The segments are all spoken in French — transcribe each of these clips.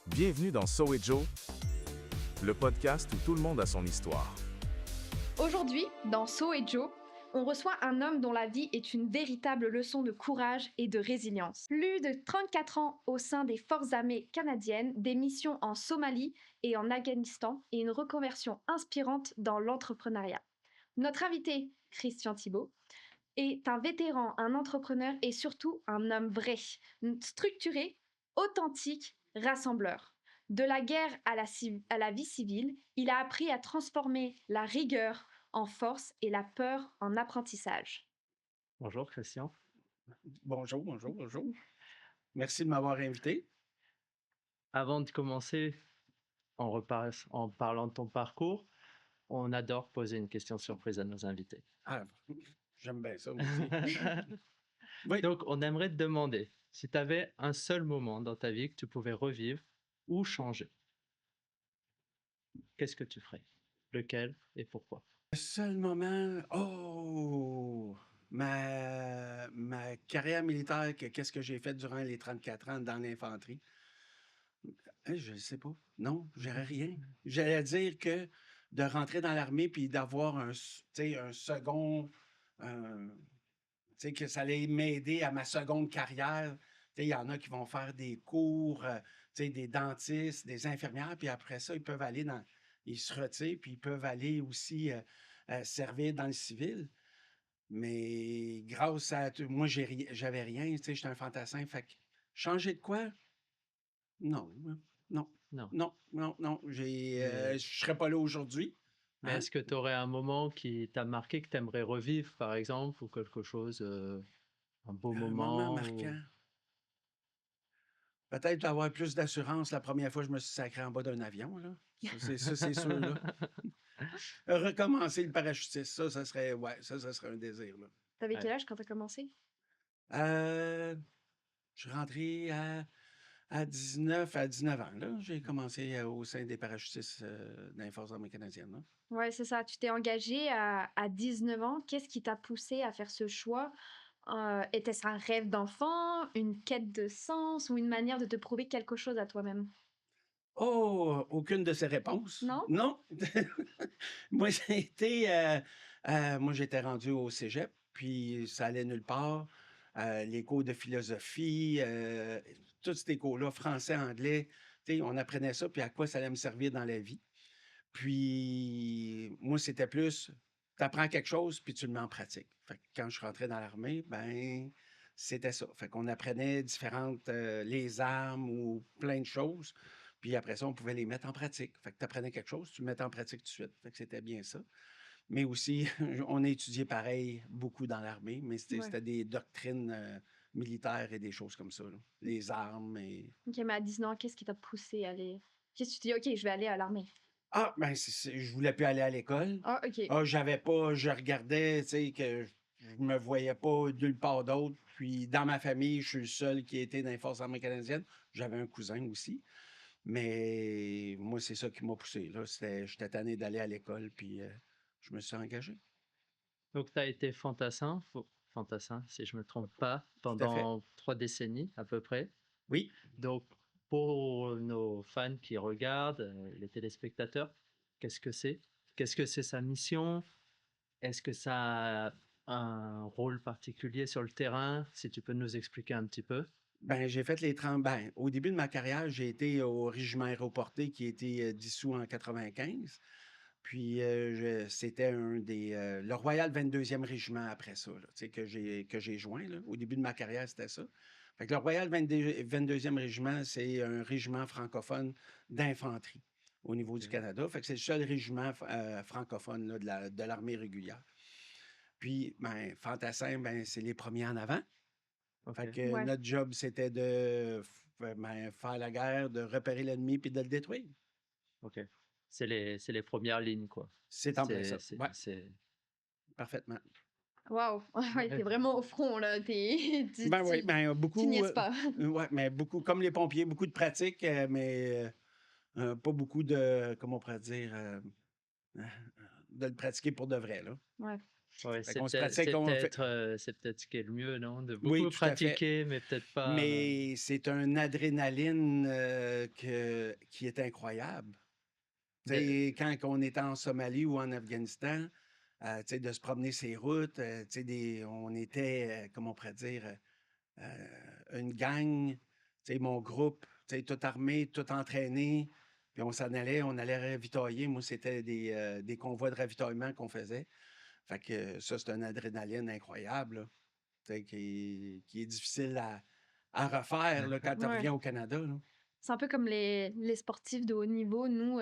Bienvenue dans So et Joe, le podcast où tout le monde a son histoire. Aujourd'hui, dans So et Joe, on reçoit un homme dont la vie est une véritable leçon de courage et de résilience. Plus de 34 ans au sein des forces armées canadiennes, des missions en Somalie et en Afghanistan et une reconversion inspirante dans l'entrepreneuriat. Notre invité, Christian Thibault, est un vétéran, un entrepreneur et surtout un homme vrai, structuré, authentique, rassembleur. De la guerre à la vie civile, il a appris à transformer la rigueur en force et la peur en apprentissage. Bonjour Christian. Bonjour. Merci de m'avoir invité. Avant de commencer, en parlant de ton parcours, on adore poser une question surprise à nos invités. Ah, j'aime bien ça, moi aussi. Oui. Donc, on aimerait te demander si tu avais un seul moment dans ta vie que tu pouvais revivre ou changer. Qu'est-ce que tu ferais? Lequel et pourquoi? Le seul moment, ma carrière militaire, qu'est-ce que j'ai fait durant les 34 ans dans l'infanterie? Je ne sais pas. Non, j'aurais rien. J'allais dire que de rentrer dans l'armée puis d'avoir un second, que ça allait m'aider à ma seconde carrière. Il y en a qui vont faire des cours, des dentistes, des infirmières, puis après ça, ils se retirent, puis ils peuvent aller aussi servir dans le civil. Mais grâce à moi, j'avais rien, j'étais un fantassin. Fait que changer de quoi? Non. Non. Je ne serais pas là aujourd'hui. Mais est-ce que tu aurais un moment qui t'a marqué, que tu aimerais revivre, par exemple, ou quelque chose, un beau Un moment moment marquant. Peut-être avoir plus d'assurance la première fois que je me suis sacré en bas d'un avion, là. C'est sûr, là. Recommencer le parachutisme, ça serait un désir, là. T'avais Ouais. quel âge quand t'as commencé? Je suis rentré à 19 ans, là. J'ai commencé au sein des parachutistes dans les Forces armées canadiennes, là. Ouais, c'est ça. Tu t'es engagé à 19 ans. Qu'est-ce qui t'a poussé à faire ce choix? Était-ce un rêve d'enfant, une quête de sens ou une manière de te prouver quelque chose à toi-même? Oh, aucune de ces réponses. Non? Non. Moi, moi, j'étais rendu au cégep, puis ça allait nulle part. Les cours de philosophie, tous ces cours-là, français, anglais, on apprenait ça, puis à quoi ça allait me servir dans la vie. Puis moi, c'était plus, tu apprends quelque chose, puis tu le mets en pratique. Fait que quand je rentrais dans l'armée, ben c'était ça. Fait qu'on apprenait différentes, les armes ou plein de choses. Puis après ça, on pouvait les mettre en pratique. Fait que tu apprenais quelque chose, tu le mettais en pratique tout de suite. Fait que c'était bien ça. Mais aussi, on a étudié pareil beaucoup dans l'armée, mais c'était des doctrines militaires et des choses comme ça, là. Les armes et... Ok, mais à 19 ans, qu'est-ce qui t'a poussé à aller... Qu'est-ce que tu te dis, ok, je vais aller à l'armée? Ah, ben, je voulais plus aller à l'école. Ah, ok. Ah, je regardais, tu sais, que je me voyais pas nulle part d'autre. Puis dans ma famille, je suis le seul qui était dans les Forces armées canadiennes. J'avais un cousin aussi. Mais moi, c'est ça qui m'a poussé, là. J'étais tanné d'aller à l'école, puis je me suis engagé. Donc, tu as été fantassin, si je ne me trompe pas, à fait. pendant 3 décennies à peu près. Oui. Donc, pour nos fans qui regardent, les téléspectateurs, qu'est-ce que c'est? Qu'est-ce que c'est sa mission? Est-ce que ça a un rôle particulier sur le terrain? Si tu peux nous expliquer un petit peu. Ben, j'ai fait les 30. Ben, au début de ma carrière, j'ai été au régiment aéroporté qui a été dissous en 95. Puis c'était le Royal 22e régiment après ça, là, tu sais, que j'ai joint, là. Au début de ma carrière, c'était ça. Fait que le Royal 22e régiment, c'est un régiment francophone d'infanterie au niveau du Canada. Fait que c'est le seul régiment francophone là, de l'armée régulière. Puis, ben, fantassin, ben, c'est les premiers en avant. Fait Ok. que Ouais. notre job, c'était de faire la guerre, de repérer l'ennemi puis de le détruire. Ok. C'est les premières lignes, quoi. C'est en plein ça. C'est- Ouais, c'est- parfaitement. Waouh! Ouais, t'es vraiment au front, là. Ben oui, ben Tu beaucoup, niaises pas. ouais, mais beaucoup, comme les pompiers, beaucoup de pratique, mais pas beaucoup de, comment on pourrait dire, de le pratiquer pour de vrai, là. Ouais. Ouais, Fait qu'on se pratique, on fait... c'est peut-être ce qui est le mieux, non? De Oui, beaucoup tout à fait. pratiquer, mais peut-être pas. Mais c'est un adrénaline qui est incroyable. Tu de- sais, quand on était en Somalie ou en Afghanistan, tu sais, de se promener ces routes, tu sais, on était, comment on pourrait dire, une gang, tu sais, mon groupe, tu sais, tout armé, tout entraîné, puis on allait ravitailler. Moi, c'était des convois de ravitaillement qu'on faisait. Fait que ça, c'est une adrénaline incroyable, là, tu sais, qui est difficile à refaire là, quand tu Ouais. reviens au Canada, là. C'est un peu comme les sportifs de haut niveau. Nous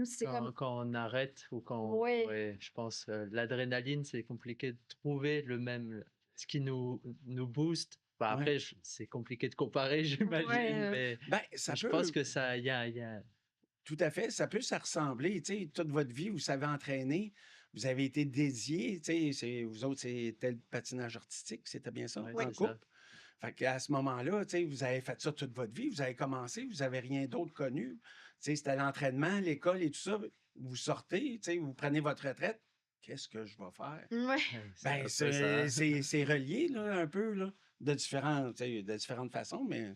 c'est comme... quand on arrête ou quand. Ouais, Ouais, je pense l'adrénaline, c'est compliqué de trouver le même. Ce qui nous booste. Bah, Ouais. après, c'est compliqué de comparer, ouais. j'imagine, mais Ben, ça je pense peut, que ça, il y a. tout à fait, ça peut se ressembler. Tu sais, toute votre vie, vous savez entraîner, vous avez été dédié. Tu sais, vous autres, c'était le patinage artistique, c'était bien ça, Ouais, en c'est ça. couple. Fait qu'à ce moment-là, tu sais, vous avez fait ça toute votre vie, vous avez commencé, vous n'avez rien d'autre connu. Tu sais, c'était l'entraînement, l'école et tout ça. Vous sortez, tu sais, vous prenez votre retraite. Qu'est-ce que je vais faire? Ouais. Ouais, c'est à Ben, peu près ça. c'est relié, là, un peu, là, de différentes façons, mais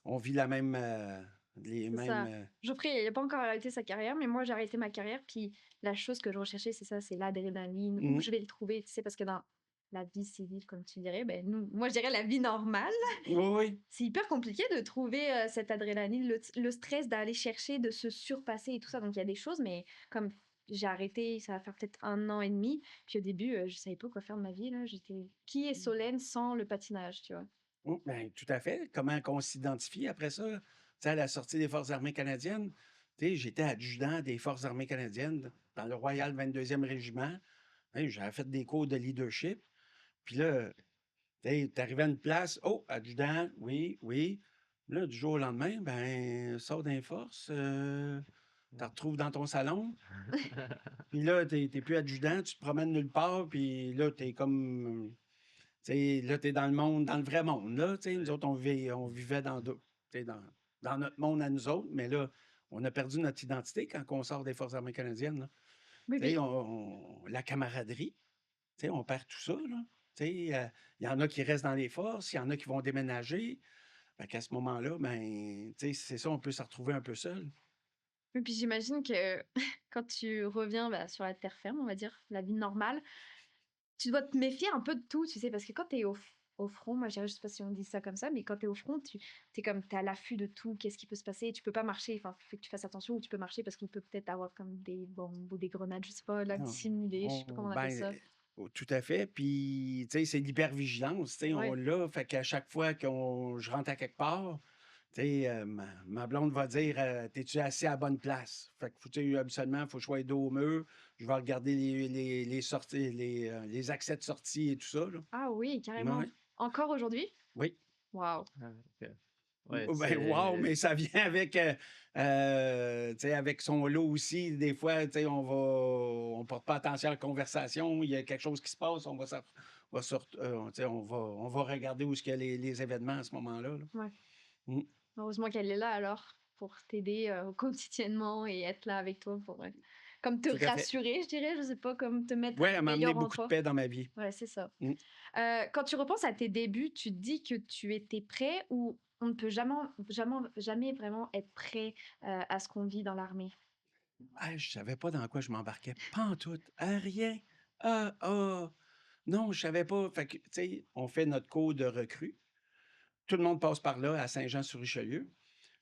on vit les C'est mêmes. ça. Geoffrey, il n'a pas encore arrêté sa carrière, mais moi, j'ai arrêté ma carrière. Puis la chose que je recherchais, c'est ça, c'est l'adrénaline. Où Mm. je vais le trouver, tu sais, parce que dans la vie civile, comme tu dirais, ben moi, je dirais la vie normale. Oui, oui. C'est hyper compliqué de trouver cette adrénaline, le stress d'aller chercher, de se surpasser et tout ça. Donc, il y a des choses, mais comme j'ai arrêté, ça va faire peut-être 1 an et demi. Puis au début, je savais pas quoi faire de ma vie, là. Qui est Solène sans le patinage, tu vois? Oh, ben, tout à fait. Comment qu'on s'identifie après ça? Tu sais, à la sortie des Forces armées canadiennes, tu sais, j'étais adjudant des Forces armées canadiennes dans le Royal 22e Régiment. Hey, j'avais fait des cours de leadership. Puis là, tu arrivé à une place, oh, adjudant, oui, oui. Là, du jour au lendemain, ben, sors d'un force, te retrouves dans ton salon. Puis là, t'es plus adjudant, tu te promènes nulle part, puis là, t'es comme. Tu sais, là, t'es dans le monde, dans le vrai monde, là. Tu sais, nous autres, on vivait tu sais, dans notre monde à nous autres, mais là, on a perdu notre identité quand on sort des Forces armées canadiennes, là. Oui, Tu sais, puis la camaraderie, tu sais, on perd tout ça, là. Tu sais, il y en a qui restent dans les forces, il y en a qui vont déménager. Fait qu'à ce moment-là, ben, tu sais, c'est ça, on peut se retrouver un peu seul. oui, puis j'imagine que quand tu reviens sur la terre ferme, on va dire, la vie normale, tu dois te méfier un peu de tout, tu sais, parce que quand tu es au front, moi, je sais pas si on dit ça comme ça, mais quand tu es au front, t'es à l'affût de tout, qu'est-ce qui peut se passer, tu peux pas marcher, enfin, faut que tu fasses attention, ou tu peux marcher parce qu'il peut peut-être avoir comme des bombes ou des grenades, je sais pas, là, Non, dissimulées, je sais pas comment on appelle ben, ça. oh, tout à fait. Puis, tu sais, c'est l'hypervigilance, tu sais, on Ouais. l'a. Fait qu'à chaque fois je rentre à quelque part, tu sais, ma blonde va dire t'es-tu assis à la bonne place? Fait que, tu sais, habituellement, il faut que je sois dos au mur. Je vais regarder les sorties, les accès de sortie et tout ça, là. Ah oui, Ouais, carrément. ouais. Encore aujourd'hui? Oui. Waouh. Ah, ok. Ouais, Ben, wow, mais ça vient avec, tu sais, avec son lot aussi. Des fois, tu sais, on porte pas attention à la conversation. Il y a quelque chose qui se passe, tu sais, on va regarder où est-ce qu'il y a les événements à ce moment-là, là. Ouais. Mm. Heureusement qu'elle est là alors pour t'aider quotidiennement et être là avec toi pour comme te Tout à fait. rassurer, je dirais, je sais pas, comme te mettre Ouais, elle m'a amené meilleur en beaucoup de toi. paix dans ma vie. Ouais, c'est ça. Mm. Quand tu repenses à tes débuts, tu te dis que tu étais prêt ou on ne peut jamais vraiment être prêt à ce qu'on vit dans l'armée? Ah, je savais pas dans quoi je m'embarquais. Pas en tout. Rien. Ah, ah. Non, je savais pas. Fait que, tu sais, on fait notre cours de recrue. Tout le monde passe par là, à Saint-Jean-sur-Richelieu.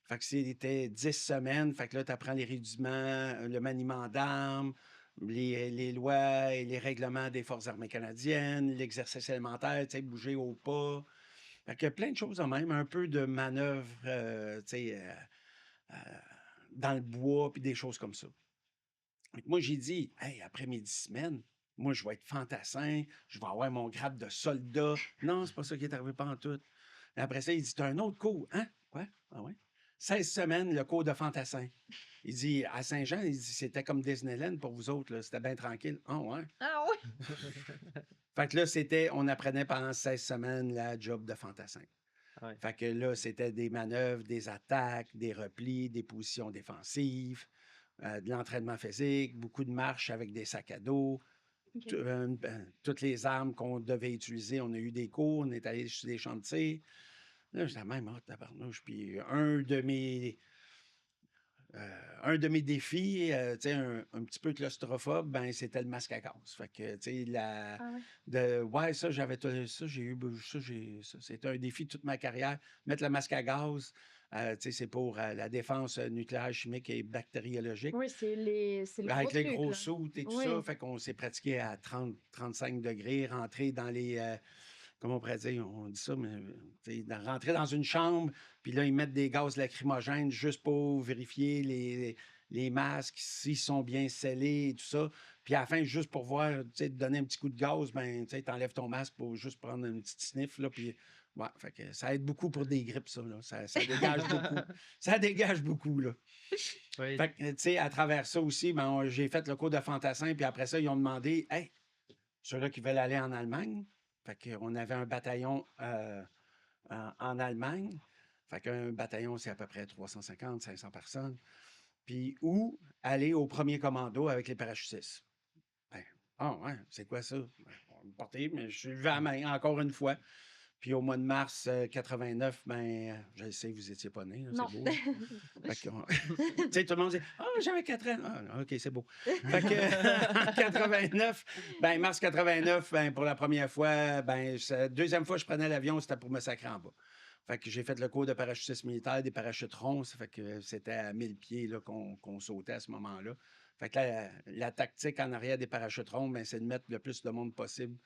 Fait que c'était 10 semaines. Fait que là, tu apprends les rudiments, le maniement d'armes, les lois et les règlements des Forces armées canadiennes, l'exercice élémentaire, tu sais, bouger au pas. Fait que plein de choses en même, un peu de manœuvre, tu sais, euh, dans le bois, puis des choses comme ça. Fait que moi, j'ai dit, hey, après mes 10 semaines, moi, je vais être fantassin, je vais avoir mon grade de soldat. Non, c'est pas ça qui est arrivé pas en tout. Après ça, il dit, t'as un autre cours, hein? Quoi? Ah ouais? 16 semaines, le cours de fantassin. Il dit, à Saint-Jean, il dit, c'était comme Disneyland pour vous autres, là. C'était bien tranquille. Ah ouais? Ah oui. Fait que là, on apprenait pendant 16 semaines la job de fantassin. Ouais. Fait que là, c'était des manœuvres, des attaques, des replis, des positions défensives, de l'entraînement physique, beaucoup de marches avec des sacs à dos. OK. Toutes les armes qu'on devait utiliser. On a eu des cours, on est allé sur des chantiers. Là, j'étais même, ah, tabarnouche. Puis un de mes défis, tu sais, un petit peu claustrophobe, ben, c'était le masque à gaz. Fait que, tu sais, Ah ouais? ouais, ça, j'ai eu, ça, c'était un défi de toute ma carrière. Mettre le masque à gaz, tu sais, c'est pour la défense nucléaire, chimique et bactériologique. Oui, c'est le gros Avec les truc, gros là. soutes et tout ça, Oui. fait qu'on s'est pratiqué à 30, 35 degrés, rentrer dans les, comment on pourrait dire, on dit ça, mais tu sais, rentrer dans une chambre, puis là, ils mettent des gaz lacrymogènes juste pour vérifier les masques, s'ils sont bien scellés et tout ça. Puis à la fin, juste pour voir, tu sais, te donner un petit coup de gaz, ben, tu sais, t'enlèves ton masque pour juste prendre une petite sniff, là, puis ouais, fait que ça aide beaucoup pour des grippes, ça, là. Ça dégage beaucoup. Ça dégage beaucoup, là. Oui, Fait que, tu sais, à travers ça aussi, ben, j'ai fait le cours de fantassin, puis après ça, ils ont demandé, hey, ceux-là qui veulent aller en Allemagne. Fait qu'on avait un bataillon en Allemagne. Fait qu'un bataillon, c'est à peu près 350, 500 personnes. Puis où aller au premier commando avec les parachutistes. Ben, ah ouais, c'est quoi ça? Ben, on va me porter, mais je suis levé à la main encore une fois. Puis au mois de mars 89, ben, je le sais, vous étiez pas nés, là, Non. c'est beau. Là. Fait que, tu sais, tout le monde dit « Ah, j'avais 4 ans. Ah, OK, c'est beau. Fait que, en 89, ben, mars 89, ben, pour la première fois, ben, deuxième fois que je prenais l'avion, c'était pour me sacrer en bas. Fait que j'ai fait le cours de parachutiste militaire, des parachutes ronds. Ça fait que c'était à 1000 pieds là, qu'on sautait à ce moment-là. Fait que la tactique en arrière des parachutes ronds, ben, c'est de mettre le plus de monde possible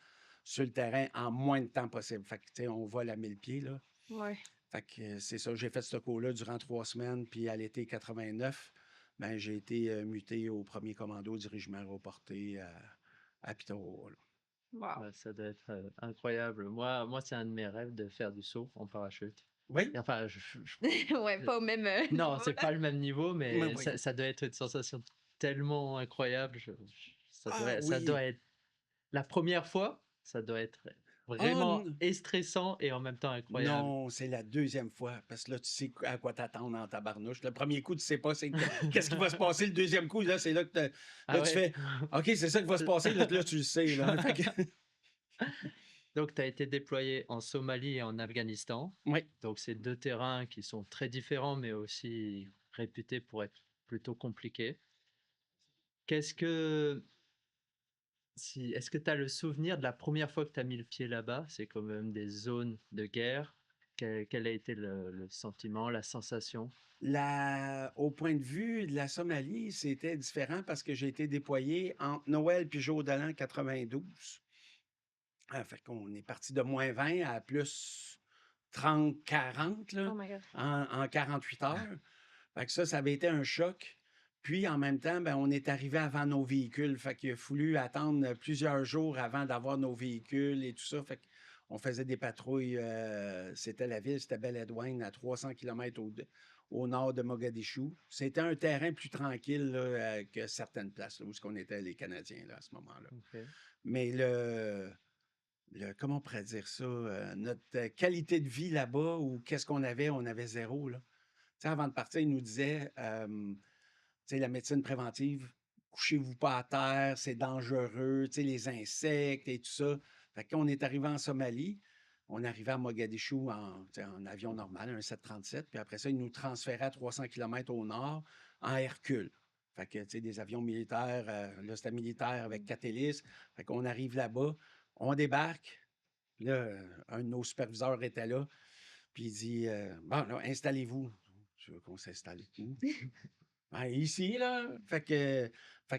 sur le terrain en moins de temps possible. Fait que, tu sais, on vole à 1000 pieds, là. Ouais. Fait que c'est ça, j'ai fait ce cours-là durant 3 semaines, puis à l'été 89, ben, j'ai été muté au premier commando du régiment aéroporté à Pitaroa, là. Wow. ouais, ça doit être incroyable. Moi, c'est un de mes rêves de faire du saut en parachute. Oui, Et enfin, Ouais, pas au même non, niveau, c'est là. pas le même niveau, oui, mais oui. ça doit être une sensation tellement incroyable. Ah Ça oui. doit être la première fois, ça doit être Ah vraiment et stressant et en même temps incroyable. non, c'est la deuxième fois, parce que là, tu sais à quoi t'attendre dans ta barnouche. Le premier coup, tu sais pas qu'est-ce qui va se passer. Le deuxième coup, là, c'est là que Ah là, tu ouais. fais OK, c'est ça qui va se passer. Là, tu le sais. Là. Fait que- Donc, tu as été déployé en Somalie et en Afghanistan. oui. Donc, c'est deux terrains qui sont très différents, mais aussi réputés pour être plutôt compliqués. Qu'est-ce que, est-ce que tu as le souvenir de la première fois que tu as mis le pied là-bas? C'est quand même des zones de guerre. Quel a été le sentiment, la sensation? Au point de vue de la Somalie, c'était différent parce que j'ai été déployé entre Noël puis jour de l'an 92. Fait qu'on est parti de -20 à plus 30, 40 là, Oh my God. en 48 heures. Fait que ça avait été un choc. Puis en même temps, ben, on est arrivé avant nos véhicules. Fait qu'il a fallu attendre plusieurs jours avant d'avoir nos véhicules et tout ça. Fait qu'on faisait des patrouilles. C'était la ville, c'était Beledweyne, à 300 km au nord de Mogadiscio. C'était un terrain plus tranquille là, que certaines places là, où on était les Canadiens là, à ce moment-là. Ok. Mais comment on pourrait dire ça? Notre qualité de vie là-bas, ou qu'est-ce qu'on avait? On avait zéro, là. Tu sais, avant de partir, ils nous disaient, tu sais, la médecine préventive, couchez-vous pas à terre, c'est dangereux, tu sais, les insectes et tout ça. Fait que quand on est arrivé en Somalie, on arrivait à Mogadiscio tu sais, en avion normal, un 737, puis après ça, ils nous transféraient à 300 km au nord en Hercule. Fait que, tu sais, des avions militaires, là, c'était militaire avec 4 hélices. Fait qu'on arrive là-bas, on débarque, puis là, un de nos superviseurs était là, puis il dit, bon, là, installez-vous. Je veux qu'on s'installe où? Ben, ici, là. Fait qu'il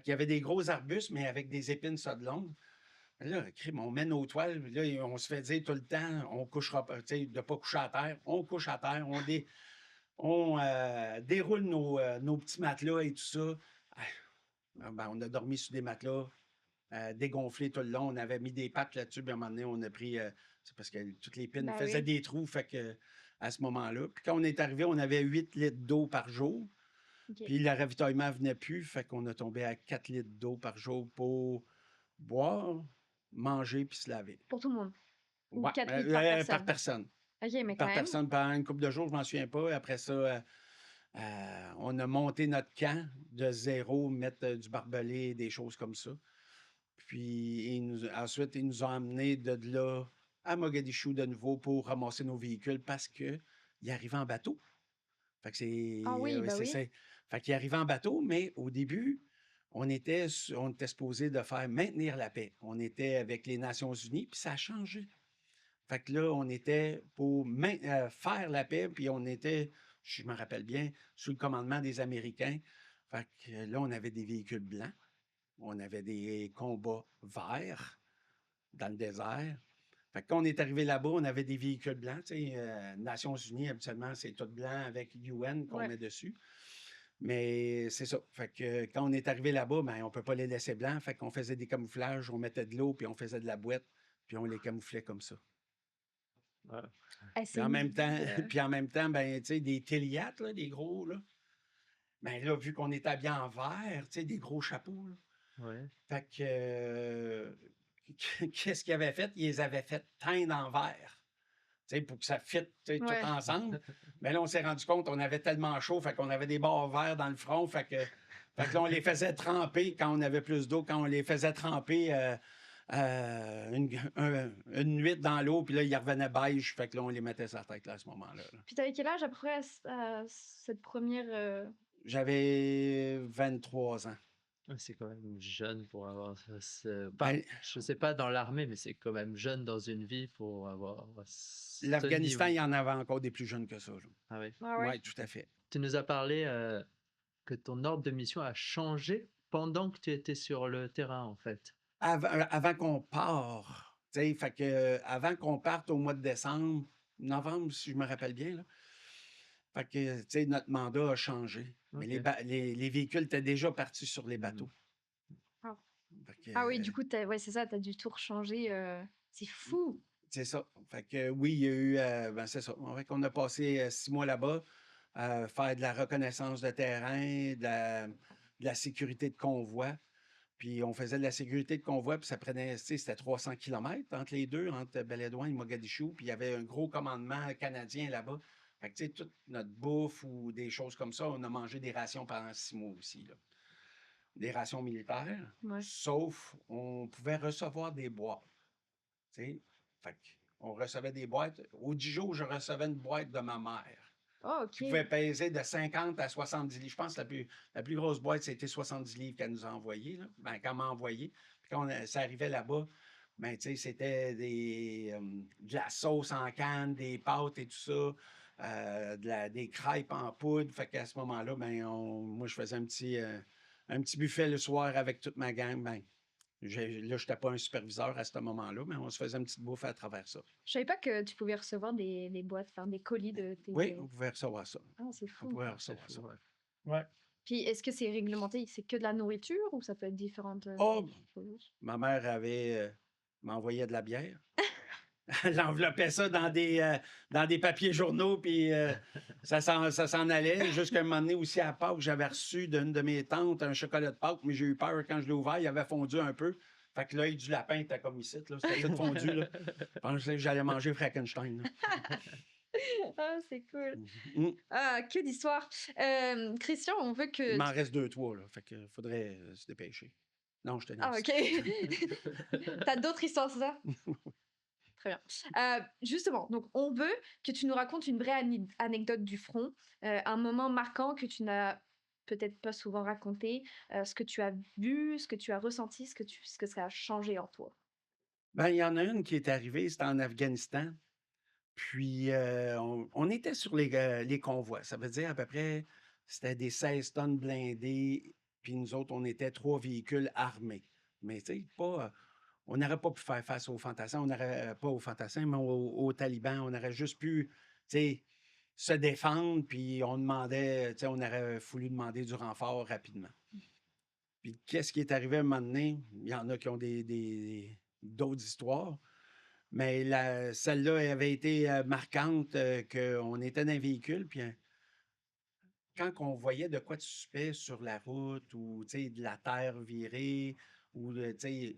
y avait des gros arbustes, mais avec des épines ça de longue. Là, crime, on met nos toiles, là, et on se fait dire tout le temps, on couchera pas, tu sais, de ne pas coucher à terre. On couche à terre, on déroule nos petits matelas et tout ça. Ben, on a dormi sur des matelas dégonflés tout le long. On avait mis des pattes là-dessus, puis à un moment donné, on a pris. C'est parce que toutes les pines Ben faisaient oui. des trous, fait que à ce moment-là. Puis quand on est arrivé, on avait 8 litres d'eau par jour. OK. Puis le ravitaillement ne venait plus, fait qu'on a tombé à 4 litres d'eau par jour pour boire, manger puis se laver. Pour tout le monde. Ou Ouais, 4 litres par par personne. personne. OK, mais quand Par même. personne, pendant une couple de jours, je m'en souviens pas. Après ça, on a monté notre camp de zéro, mettre du barbelé, des choses comme ça. Puis ensuite, ils nous ont amenés de là à Mogadiscio de nouveau pour ramasser nos véhicules parce qu'ils arrivaient en bateau. Fait que Ah oui, bah c'est oui. ça. Fait qu'ils arrivaient en bateau, mais au début, on était supposé de faire maintenir la paix. On était avec les Nations unies, puis ça a changé. Fait que là, on était pour faire la paix, puis on était, je me rappelle bien, sous le commandement des Américains. Fait que là, on avait des véhicules blancs, on avait des combats verts dans le désert. Fait que quand on est arrivé là-bas, on avait des véhicules blancs. Tu sais, Nations unies, habituellement, c'est tout blanc avec UN qu'on Ouais. met dessus. Mais c'est ça. Fait que quand on est arrivé là-bas, ben, on ne peut pas les laisser blancs. Fait qu'on faisait des camouflages, on mettait de l'eau, puis on faisait de la boîte, puis on les camouflait comme ça. Ouais. Eh, Puis c'est en une même temps, vie, puis en même temps, ben, tu sais, des Téliates, là, des gros, là. Ben là, vu qu'on est habillé en vert, tu sais, des gros chapeaux, là. Ouais. Fait que, qu'est-ce qu'ils avaient fait? Ils les avaient fait teindre en vert, tu sais, pour que ça fitte, tu sais, tout Ouais. ensemble. Mais là, on s'est rendu compte, on avait tellement chaud, fait qu'on avait des bords verts dans le front, fait que là, on les faisait tremper quand on avait plus d'eau, quand on les faisait tremper une nuit dans l'eau, puis là, ils revenaient beige, fait que là, on les mettait sur la tête, là, à ce moment-là. Là. Puis t'avais quel âge après cette première... J'avais 23 ans. Ouais, c'est quand même jeune pour avoir Ben, je sais pas dans l'armée, mais c'est quand même jeune dans une vie pour avoir ce l'Afghanistan, niveau. il y en avait encore des plus jeunes que ça. Ah oui. Ah ouais. Oui, tout à fait. Tu nous as parlé que ton ordre de mission a changé pendant que tu étais sur le terrain, en fait. Avant qu'on parte, tu sais, fait que avant qu'on parte au mois de décembre, novembre, si je me rappelle bien, là, fait que, tu sais, notre mandat a changé. Mais Ok. les véhicules étaient déjà partis sur les bateaux. Ah. Fait que, Ah oui, du coup, ouais, c'est ça, t'as dû tout rechanger. C'est fou. c'est ça. Fait que oui, il y a eu, ben c'est ça. En fait qu'on a passé 6 mois là-bas, faire de la reconnaissance de terrain, de la sécurité de convoi. Puis on faisait de la sécurité de convoi, puis ça prenait, tu sais, c'était 300 kilomètres entre les deux, entre Beledouin et Mogadiscio. Puis il y avait un gros commandement canadien là-bas. Fait que, tu sais, toute notre bouffe ou des choses comme ça, on a mangé des rations pendant 6 mois aussi, là. Des rations militaires. Ouais. Sauf, on pouvait recevoir des boîtes. Tu sais, fait on recevait des boîtes. Au 10 jours, je recevais une boîte de ma mère Oh, qui ok. pouvait peser de 50 à 70 livres. Je pense que la plus grosse boîte, c'était 70 livres qu'elle nous a envoyé, là. Ben, qu'elle m'a envoyé. Puis quand ça arrivait là-bas, ben, tu sais, c'était de la sauce en canne, des pâtes et tout ça, des crêpes en poudre. Fait qu'à ce moment-là, ben, moi, je faisais un petit buffet le soir avec toute ma gang. Ben, là, je n'étais pas un superviseur à ce moment-là, mais on se faisait une petite bouffe à travers ça. Je savais pas que tu pouvais recevoir des boîtes, enfin des colis de tes... Oui, on pouvait recevoir ça. Ah, c'est On fou. pouvait Ah, c'est recevoir fou, ça. ouais. Ouais. Puis est-ce que c'est réglementé? C'est que de la nourriture ou ça peut être différentes Oh, choses? ma mère m'envoyait de la bière. Elle enveloppait ça dans des papiers journaux, puis ça s'en allait. Jusqu'à un moment donné aussi à Pâques, j'avais reçu d'une de mes tantes un chocolat de Pâques, mais j'ai eu peur quand je l'ai ouvert, il avait fondu un peu. Fait que l'œil du lapin était comme ici, là. C'était tout fondu, là. Je pensais que j'allais manger Frankenstein, là. Ah, c'est cool. Mhm. Ah, que d'histoire. Christian, on veut Il que... m'en reste 2, 3, là. Fait que faudrait se dépêcher. Non, je te Ah, laisse. ok. T'as d'autres histoires, c'est ça? Très bien. Justement, donc on veut que tu nous racontes une vraie anecdote du front, un moment marquant que tu n'as peut-être pas souvent raconté, ce que tu as vu, ce que tu as ressenti, ce que ça a changé en toi. Ben, il y en a une qui est arrivée, c'était en Afghanistan. Puis, on était sur les convois. Ça veut dire à peu près, c'était des 16 tonnes blindées, puis nous autres, on était 3 véhicules armés. Mais tu sais, on n'aurait pas pu faire face aux fantassins, on n'aurait pas aux fantassins, mais aux talibans. On aurait juste pu, tu sais, se défendre, puis on demandait, tu sais, on aurait voulu demander du renfort rapidement. Puis, qu'est-ce qui est arrivé à un moment donné? Il y en a qui ont d'autres histoires. Mais celle-là avait été marquante, qu'on était dans un véhicule, puis quand on voyait de quoi de suspect sur la route ou de la terre virée, ou ici,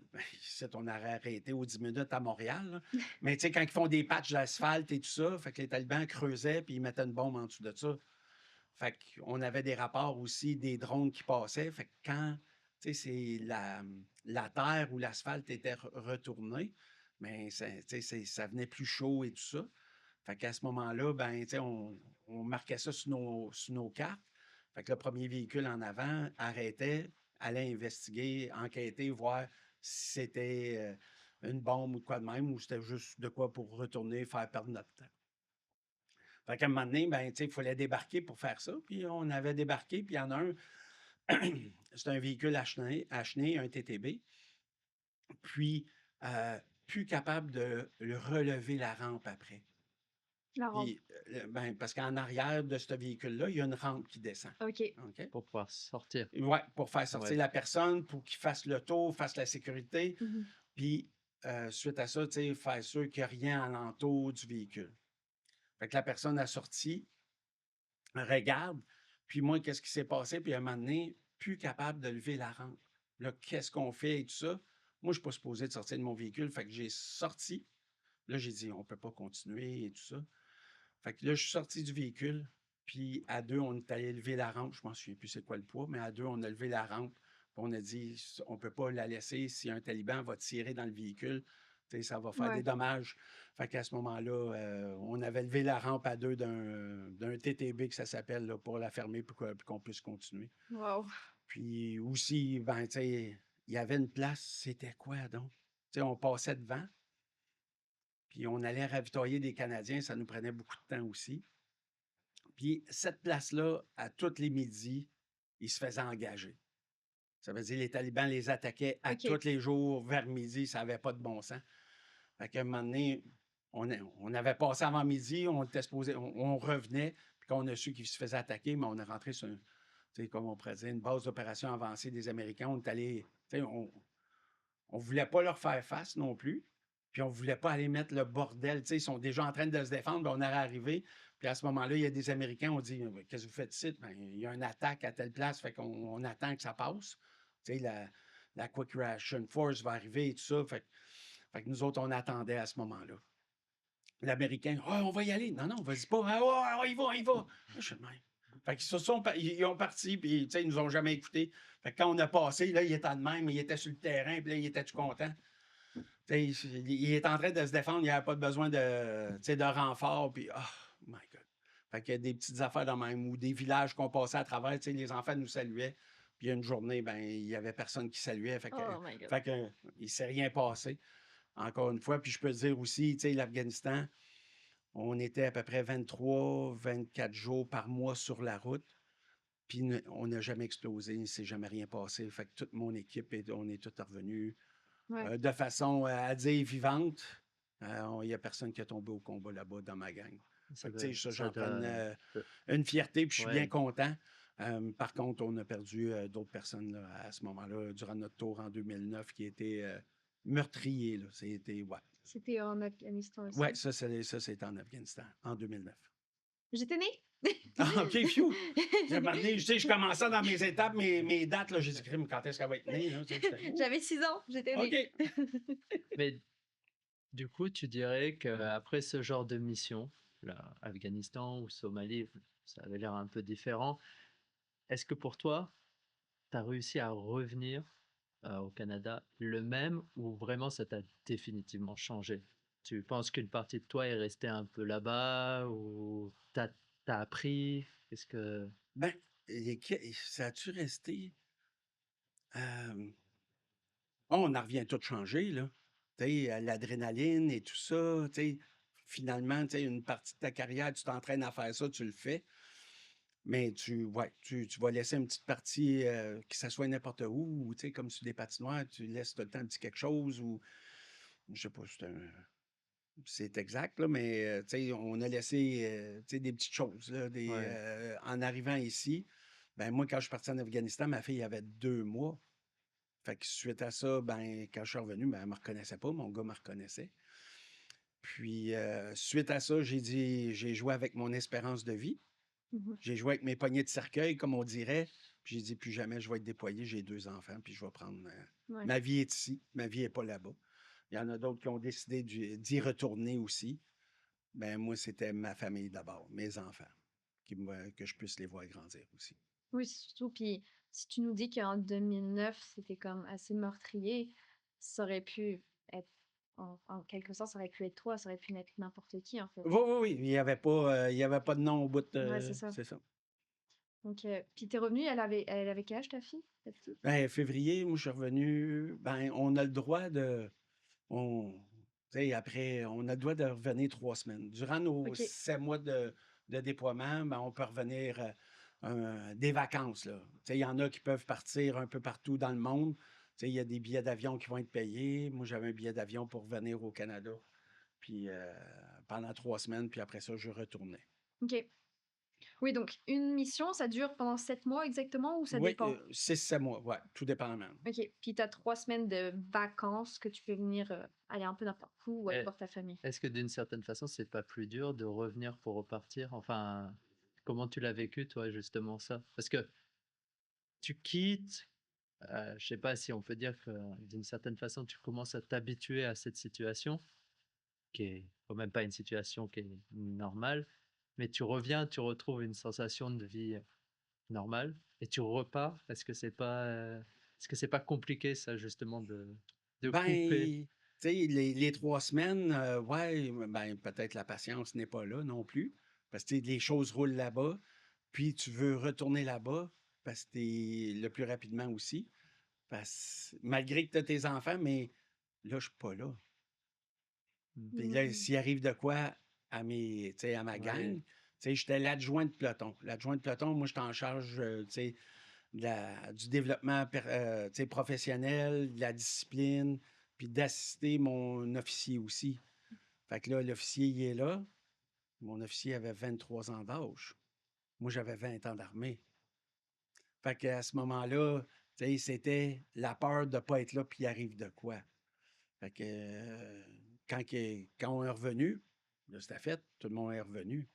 on aurait arrêté aux 10 minutes à Montréal. Là. Mais quand ils font des patchs d'asphalte et tout ça, fait que les talibans creusaient puis ils mettaient une bombe en dessous de ça. Fait qu'on avait des rapports aussi des drones qui passaient. Fait que quand tu sais, c'est la terre ou l'asphalte était retourné, mais ça venait plus chaud et tout ça. Fait qu'à ce moment-là, ben, tu sais, on marquait ça sur nos cartes. Fait que le premier véhicule en avant arrêtait, allait investiguer, enquêter, voir si c'était une bombe ou de quoi de même, ou c'était juste de quoi pour retourner, faire perdre notre temps. Fait qu'à un moment donné, ben, tu sais, il fallait débarquer pour faire ça. Puis on avait débarqué, puis il y en a un, c'est un véhicule Achenay, un TTB. Puis, plus capable de le relever la rampe après. La rampe. Puis, ben, parce qu'en arrière de ce véhicule-là, il y a une rampe qui descend. OK. OK? Pour pouvoir sortir. Ouais, pour faire sortir Ouais. la personne, pour qu'il fasse le tour, fasse la sécurité. Mhm. Puis, suite à ça, tu sais, faire sûr qu'il n'y a rien alentour du véhicule. Fait que la personne a sorti, regarde, puis moi, qu'est-ce qui s'est passé? Puis à un moment donné, plus capable de lever la rampe. Là, qu'est-ce qu'on fait et tout ça? Moi, je ne suis pas supposé de sortir de mon véhicule. Fait que j'ai sorti. Là, j'ai dit, on ne peut pas continuer et tout ça. Fait que là, je suis sorti du véhicule. Puis à deux, on est allé lever la rampe. Je ne m'en souviens plus c'est quoi le poids, mais à deux, on a levé la rampe. Puis on a dit, on ne peut pas la laisser. Si un taliban va tirer dans le véhicule, tu sais, ça va faire Ouais. des dommages. Fait qu'à ce moment-là, on avait levé la rampe à deux d'un TTB que ça s'appelle là, pour la fermer pour qu'on puisse continuer. Wow. Puis aussi, ben, tu sais, il y avait une place, c'était quoi donc? Tu sais, on passait devant, puis on allait ravitailler des Canadiens, ça nous prenait beaucoup de temps aussi. Puis cette place-là, à tous les midis, ils se faisaient engager. Ça veut dire les talibans les attaquaient à OK. tous les jours vers midi, ça n'avait pas de bon sens. Fait qu'à un moment donné, on avait passé avant midi, on était supposé, on revenait, puis quand on a su qu'ils se faisaient attaquer, mais on est rentré sur, tu sais, comme on pourrait dire, une base d'opération avancée des Américains. On est allé, tu sais, on ne voulait pas leur faire face non plus, puis on ne voulait pas aller mettre le bordel. Tu sais, ils sont déjà en train de se défendre, puis on est arrivé, puis à ce moment-là, il y a des Américains, on dit, qu'est-ce que vous faites ici? Ben, il y a une attaque à telle place, fait qu'on attend que ça passe. Tu sais, la Quick Reaction Force va arriver et tout ça, fait que nous autres, on attendait à ce moment-là. L'Américain, oh, on va y aller. Non, non, vas-y pas. Ah, ouais, on y va, on y va. Je suis de même. Fait qu'ils ils ont parti, puis ils nous ont jamais écoutés. Fait que quand on a passé, là, il était de même, il était sur le terrain, puis là, il était tout content. Il est en train de se défendre, il n'y avait pas besoin de renfort, puis oh my God. Fait qu'il y a des petites affaires de même, ou des villages qu'on passait à travers, les enfants nous saluaient, puis une journée, ben, il n'y avait personne qui saluait. Fait que, Oh my God. fait que, il ne s'est rien passé. Encore une fois, puis je peux te dire aussi, l'Afghanistan, on était à peu près 23, 24 jours par mois sur la route, puis on n'a jamais explosé, il ne s'est jamais rien passé. Fait que toute mon équipe, on est tous revenus Ouais. de façon à dire vivante. Il n'y a personne qui est tombé au combat là-bas dans ma gang. Ça Fait que, tu sais, doit- ça, ça j'en prends doit- une fierté, puis je suis bien Ouais. content. Par contre, on a perdu d'autres personnes là, à ce moment-là, durant notre tour en 2009, qui étaient meurtriers. Là. C'était, ouais. C'était en Afghanistan aussi. Ouais, ça, c'était en Afghanistan, en 2009. J'étais née? Ah, OK, phew! À un moment donné, tu sais, je commençais dans mes étapes, mes dates, là, j'ai dit, crime, quand est-ce qu'elle va être née? Là, tu sais, j'étais, J'avais 6 ans, j'étais née. OK. Mais du coup, tu dirais qu'après ce genre de mission, là, Afghanistan ou Somalie, ça avait l'air un peu différent. Est-ce que pour toi, tu as réussi à revenir au Canada le même ou vraiment ça t'a définitivement changé? Tu penses qu'une partie de toi est restée un peu là-bas ou t'as appris? Qu'est-ce que... Ben, ça a-tu resté? On en revient tout changer, là. Tu sais, l'adrénaline et tout ça, tu sais, finalement, tu sais, une partie de ta carrière, tu t'entraînes à faire ça, tu le fais. Mais ouais, tu vas laisser une petite partie, que ça soit n'importe où, ou tu sais, comme sur des patinoires, tu laisses tout le temps un petit quelque chose, ou je sais pas, c'est exact, là, mais tu sais, on a laissé tu sais, des petites choses, là, Ouais. en arrivant ici. Ben, moi, quand je suis parti en Afghanistan, ma fille avait 2 mois. Fait que suite à ça, ben, quand je suis revenu, ben, elle ne me reconnaissait pas, mon gars me reconnaissait. Puis, suite à ça, j'ai joué avec mon espérance de vie. Mhm. J'ai joué avec mes poignées de cercueil, comme on dirait. Puis j'ai dit, plus jamais je vais être déployé. J'ai 2 enfants, puis je vais prendre. Ouais. Ma vie est ici. Ma vie n'est pas là-bas. Il y en a d'autres qui ont décidé d'y retourner aussi. Ben moi, c'était ma famille d'abord, mes enfants, que je puisse les voir grandir aussi. Oui, surtout, puis si tu nous dis qu'en 2009, c'était comme assez meurtrier, ça aurait pu être, en quelque sorte, ça aurait pu être toi, ça aurait pu être n'importe qui, en fait. Oui, oui, oui. Il y avait pas de nom au bout Ouais, c'est de... ça. C'est ça. Donc, puis t'es revenu, elle avait quel âge, ta fille, ta petite? Ben, février, moi, je suis revenu. Ben, on a le droit de... On, tu sais, après, on a le droit de revenir 3 semaines. Durant nos Ok, 7 mois de déploiement, ben, on peut revenir des vacances, là. Tu sais, il y en a qui peuvent partir un peu partout dans le monde. Tu sais, il y a des billets d'avion qui vont être payés. Moi, j'avais un billet d'avion pour venir au Canada. Puis pendant 3 semaines, puis après ça, je retournais. ok. Oui, donc une mission, ça dure pendant 7 mois exactement ou ça Oui, dépend? 6, 7 mois, ouais, tout dépendamment. Ok, puis t'as 3 semaines de vacances que tu peux venir aller un peu n'importe où ou aller Et voir ta famille. est-ce que d'une certaine façon, c'est pas plus dur de revenir pour repartir? Enfin, comment tu l'as vécu, toi, justement, ça? Parce que tu quittes, je sais pas si on peut dire que d'une certaine façon, tu commences à t'habituer à cette situation, qui est quand même pas une situation qui est normale, mais tu reviens, tu retrouves une sensation de vie normale et tu repars. Est-ce que c'est pas compliqué, ça, justement, de Ben, couper? tu sais, les 3 semaines, ouais, ben, peut-être la patience n'est pas là non plus, parce que tu sais, les choses roulent là-bas, puis tu veux retourner là-bas, parce que t'es le plus rapidement aussi, parce malgré que tu as tes enfants, mais là, je suis pas là. Puis là, Mhm. s'il arrive de quoi tu sais, à ma Ouais. gang, tu sais, j'étais l'adjoint de peloton. L'adjoint de peloton, moi, j'étais en charge, tu sais, du développement tu sais, professionnel, de la discipline, puis d'assister mon officier aussi. Fait que là, l'officier, il est là. Mon officier avait 23 ans d'âge. Moi, j'avais 20 ans d'armée. Fait qu'à ce moment-là, tu sais, c'était la peur de ne pas être là, puis il arrive de quoi. Fait que quand on est revenu, là, c'était fait, tout le monde est revenu.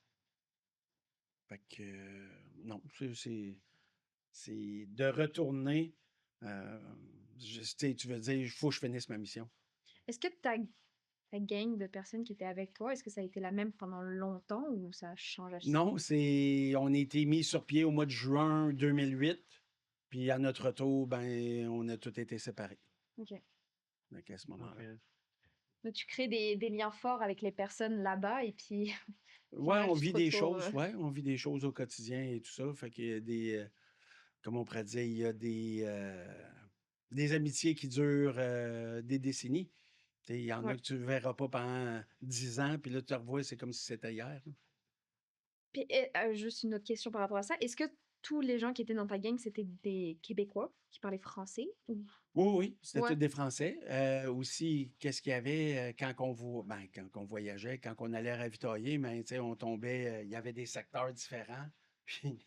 Fait que non, c'est de retourner. euh, tu sais, tu veux dire, il faut que je finisse ma mission. Est-ce que ta gang de personnes qui étaient avec toi, est-ce que ça a été la même pendant longtemps ou ça change à Non, on a été mis sur pied au mois de juin 2008. Puis à notre retour, ben, on a tous été séparés. Ok. Donc à ce moment-là. Ok. Donc, tu crées des liens forts avec les personnes là-bas et puis au Ouais, final, on tu te vit des retrouves. choses, ouais, on vit des choses au quotidien et tout ça. Fait qu'il y a comme on pourrait dire, il y a des amitiés qui durent des décennies. Tu sais, il y en a Ouais. que tu ne verras pas pendant 10 ans, puis là, tu te revois, c'est comme si c'était hier, là. Puis, juste une autre question par rapport à ça. Est-ce que tous les gens qui étaient dans ta gang, c'était des Québécois qui parlaient français? Oui, oui, c'était Ouais. tous des Français. Aussi, qu'est-ce qu'il y avait quand on voyageait, quand on allait ravitailler, mais tu sais, on tombait, il y avait des secteurs différents. Puis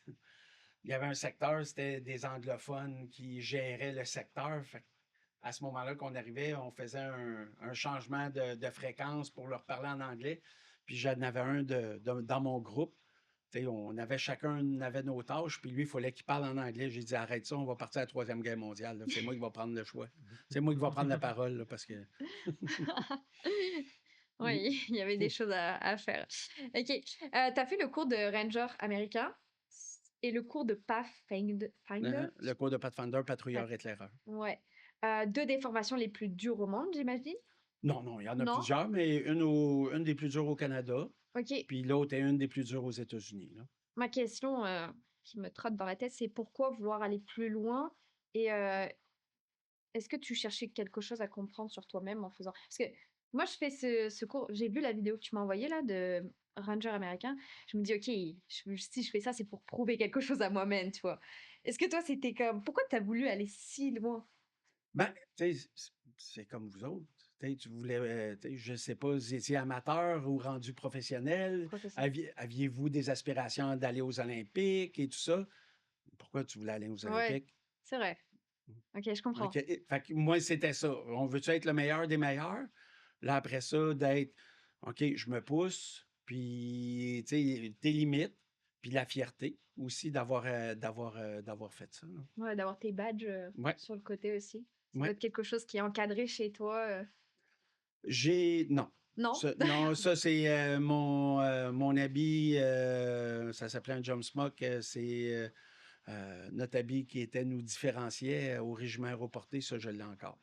il y avait un secteur, c'était des anglophones qui géraient le secteur. Fait à ce moment-là qu'on arrivait, on faisait un changement de fréquence pour leur parler en anglais. Puis j'en avais un dans mon groupe. Tu sais, chacun avait nos tâches, puis lui, il fallait qu'il parle en anglais. J'ai dit, arrête ça, on va partir à la Troisième Guerre mondiale, là. C'est moi qui va prendre le choix. C'est moi qui va prendre la parole, là, parce que... Oui, il y avait des choses à faire. Ok. T'as fait le cours de Ranger américain et le cours de Pathfinder. Le cours de Pathfinder, patrouilleur Path- éclaireur. Ouais. Deux des formations les plus dures au monde, j'imagine? Non, non, il y en a Non? plusieurs, mais une des plus dures au Canada, Ok. puis l'autre est une des plus dures aux États-Unis, là. Ma question qui me trotte dans la tête, c'est pourquoi vouloir aller plus loin et est-ce que tu cherchais quelque chose à comprendre sur toi-même en faisant... Parce que moi, je fais ce cours, j'ai vu la vidéo que tu m'as envoyée là de Ranger américain. Je me dis, ok, si je fais ça, c'est pour prouver quelque chose à moi-même, tu vois. Est-ce que toi, c'était comme... Pourquoi tu as voulu aller si loin? Ben, tu sais, c'est comme vous autres. Tu sais, tu voulais, tu sais, je sais pas, vous étiez amateur ou rendu professionnel. Professionnel. Aviez-vous des aspirations d'aller aux Olympiques et tout ça? Pourquoi tu voulais aller aux Ouais, Olympiques? c'est vrai. Ok, je comprends. OK. Fait que moi, c'était ça. On veut-tu être le meilleur des meilleurs? Là, après ça, d'être, OK, je me pousse, puis, tu sais, tes limites, puis la fierté aussi d'avoir fait ça, là. Ouais, d'avoir tes badges Ouais, sur le côté aussi. Ça doit ouais. être quelque chose qui est encadré chez toi. Non. Non? Non, ça, c'est mon habit. Ça s'appelait un jump smock. notre habit qui était nous différenciait au régiment aéroporté, ça, je l'ai encore.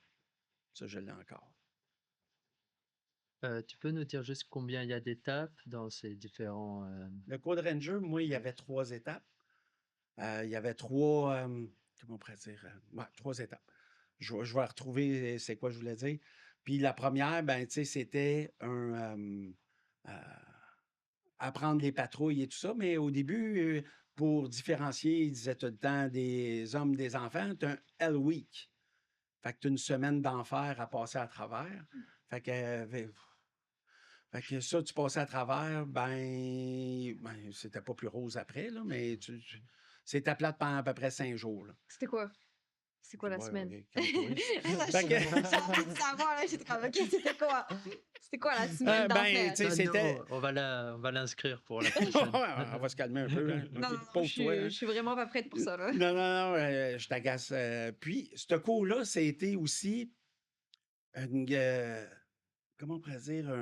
Ça, je l'ai encore. Tu peux nous dire juste combien il y a d'étapes dans ces différents... Le Code Ranger, moi, il y avait 3 étapes. Il y avait 3, comment on pourrait dire? Ouais, 3 étapes. Je vais retrouver c'est quoi je voulais dire. Puis la première, ben, tu sais, c'était euh, apprendre les patrouilles et tout ça, mais au début, pour différencier, ils disaient tout le temps des hommes, des enfants, tu as un Hell Week. Fait que tu as une semaine d'enfer à passer à travers. Fait que, fait que ça, tu passais à travers, ben c'était pas plus rose après, là, mais c'était plate pendant à peu près 5 jours. Là. C'était quoi? C'est quoi la Ouais, semaine? ok, calme-toi. J'ai Fait que- envie de savoir, là, j'ai travaillé. C'était quoi? C'était quoi la semaine ben, d'enfer? tu sais, Non, c'était. on va l'inscrire pour la Ouais, prochaine. on va se calmer un peu. Hein. Non, Ok, non, je pose-toi. suis, Hein. je suis vraiment pas prête pour ça, là. Non, non, non, je t'agace. Puis, ce cours-là, ça a été aussi une, comment on pourrait dire,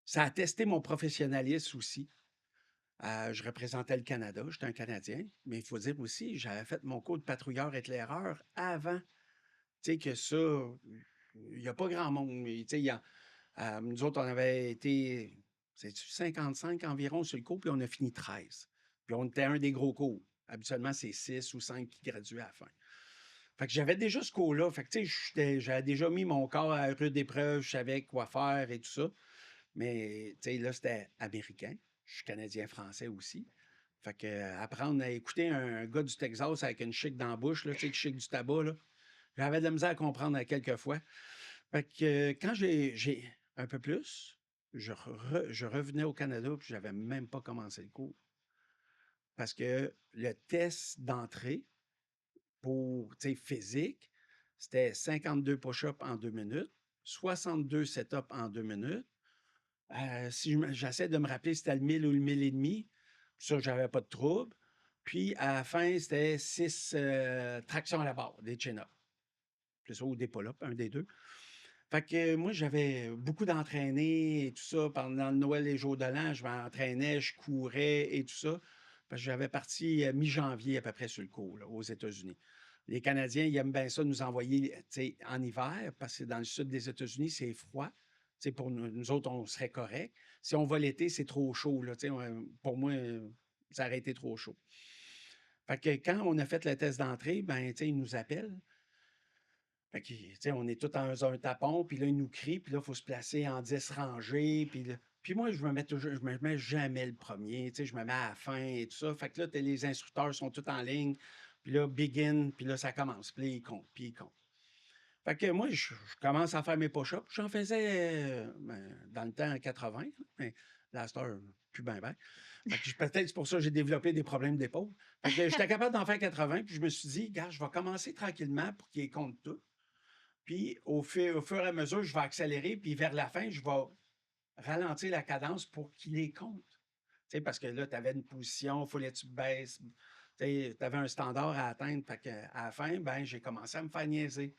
ça a testé mon professionnalisme aussi. Je représentais le Canada, j'étais un Canadien, mais il faut dire aussi, j'avais fait mon cours de patrouilleur-éclaireur avant. Tu sais, que ça, il n'y a pas grand monde. Mais, tu sais, nous autres, on avait été, c'est 55 environ sur le cours, puis on a fini 13. Puis on était un des gros cours. Habituellement, c'est 6 ou 5 qui graduent à la fin. Fait que j'avais déjà ce cours-là. Fait que, tu sais, j'avais déjà mis mon corps à rude épreuve, je savais quoi faire et tout ça. Mais, tu sais, là, c'était américain. Je suis canadien-français aussi. Fait que apprendre à écouter un gars du Texas avec une chic dans la bouche, là, tu sais, le chic du tabac, là, j'avais de la misère à comprendre à quelques fois. Fait que quand j'ai un peu plus, je revenais au Canada puis j'avais même pas commencé le cours. Parce que le test d'entrée pour, tu sais, physique, c'était 52 push-ups en 2 minutes, 62 set-ups en 2 minutes. Si j'essaie de me rappeler si c'était le 1000 ou le 1000 et demi, ça, j'avais pas de trouble. Puis, à la fin, c'était 6 tractions à la barre, des chin-ups. C'est ça, ou des pull-ups, un des deux. Fait que moi, j'avais beaucoup d'entraîner et tout ça. Pendant le Noël et les jours de l'an, je m'entraînais, je courais et tout ça. Parce que j'avais parti mi-janvier à peu près sur le cours, là, aux États-Unis. Les Canadiens, ils aiment bien ça, nous envoyer tu sais, en hiver, parce que dans le sud des États-Unis, c'est froid. Tu sais, pour nous autres, on serait correct. Si on va l'été, c'est trop chaud. Là, tu sais, pour moi, ça aurait été trop chaud. Fait que quand on a fait le test d'entrée, ben, tu sais, ils nous appellent. Fait que, tu sais, on est tous dans un tapon, puis là, ils nous crient, puis là, il faut se placer en 10 rangées. Puis moi, je me mets jamais le premier, tu sais, je me mets à la fin et tout ça. Fait que là, les instructeurs sont tous en ligne, puis là, begin, puis là, ça commence. Puis là, ils comptent, puis ils comptent. Fait que moi, je commence à faire mes push-ups. J'en faisais dans le temps 80, mais là, cette heure, plus ben ben. Fait que peut-être c'est pour ça que j'ai développé des problèmes d'épaule. Fait que j'étais capable d'en faire 80, puis je me suis dit, gars, je vais commencer tranquillement pour qu'ils comptent tout. Puis au fur et à mesure, je vais accélérer, puis vers la fin, je vais ralentir la cadence pour qu'il les compte. Tu sais, parce que là, tu avais une position, il fallait que tu baisses. Tu avais un standard à atteindre. Fait que, à la fin, ben, j'ai commencé à me faire niaiser.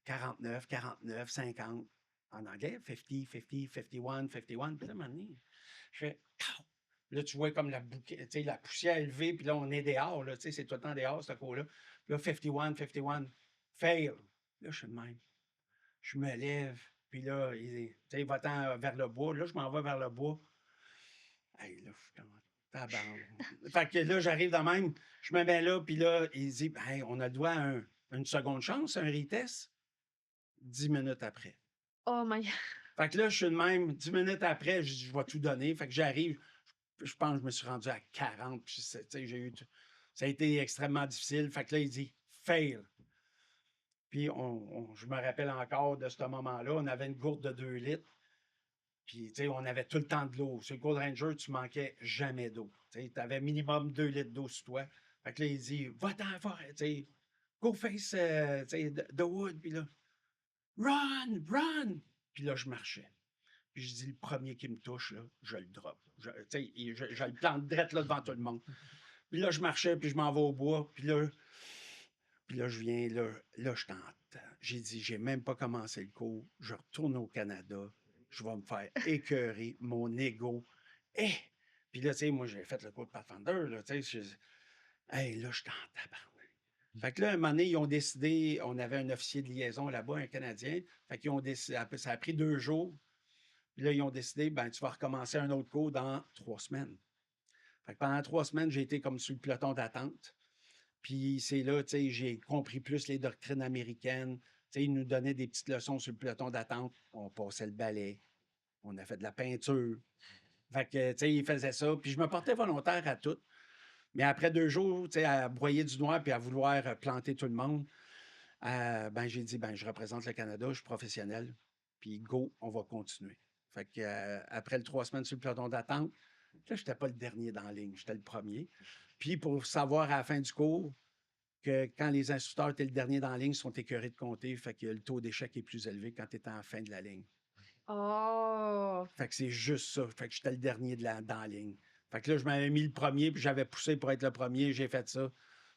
49, 49, 50. En anglais, 50, 50, 51, 51. Puis là, à un moment donné, je fais Pow! Là, tu vois comme la poussière élevée, puis là, on est dehors. Là, c'est tout le temps dehors, ce cours-là. Puis là, 51, 51, fail. Là, je suis de même. Je me lève, puis là, il va-t'en vers le bois. Là, je m'en vais vers le bois. Hey, là, je suis comme tabarnak. Fait que là, j'arrive de même, je me mets là, puis là, il dit hey, on a le droit à une seconde chance, un retest. 10 minutes après. Oh my God. Fait que là, je suis de même. 10 minutes après, je dis, je vais tout donner. Fait que j'arrive. Je pense que je me suis rendu à 40. Puis, ça a été extrêmement difficile. Fait que là, il dit fail. Puis, je me rappelle encore de ce moment-là. On avait une gourde de 2 litres. Puis, tu sais, on avait tout le temps de l'eau. Sur le Gold Ranger, tu manquais jamais d'eau. Tu avais minimum 2 litres d'eau sur toi. Fait que là, il dit va-t'en la forêt. Tu sais, go face the wood. Puis là, run, run. Puis là, je marchais. Puis je dis, le premier qui me touche, là, je le drop. Je le plante direct là devant tout le monde. Puis là, je marchais, puis je m'en vais au bois. Puis là, je viens, là, je tente. J'ai dit, j'ai même pas commencé le cours. Je retourne au Canada. Je vais me faire écœurer mon ego. Puis là, tu sais, moi, j'ai fait le cours de Pathfinder, là, tu sais. Hey, là, j'étais en tabarouette. Fait que là, un moment donné, ils ont décidé, on avait un officier de liaison là-bas, un Canadien. Fait qu'ils ont décidé, ça a pris 2 jours. Puis là, ils ont décidé, ben, tu vas recommencer un autre cours dans 3 semaines. Fait que pendant 3 semaines, j'ai été comme sur le peloton d'attente. Puis c'est là, tu sais, j'ai compris plus les doctrines américaines. Tu sais, ils nous donnaient des petites leçons sur le peloton d'attente. On passait le balai. On a fait de la peinture. Fait que, tu sais, ils faisaient ça. Puis je me portais volontaire à tout. Mais après 2 jours, tu sais, à broyer du noir puis à vouloir planter tout le monde, ben, j'ai dit, ben, je représente le Canada, je suis professionnel. Puis go, on va continuer. Fait que, après le 3 semaines sur le peloton d'attente, là, je n'étais pas le dernier dans la ligne, j'étais le premier. Puis pour savoir à la fin du cours que quand les instructeurs étaient le dernier dans la ligne, ils sont écœurés de compter, fait que le taux d'échec est plus élevé quand tu es en fin de la ligne. Oh! Fait que c'est juste ça. Fait que j'étais le dernier dans la ligne. Fait que là, je m'avais mis le premier, puis j'avais poussé pour être le premier, j'ai fait ça.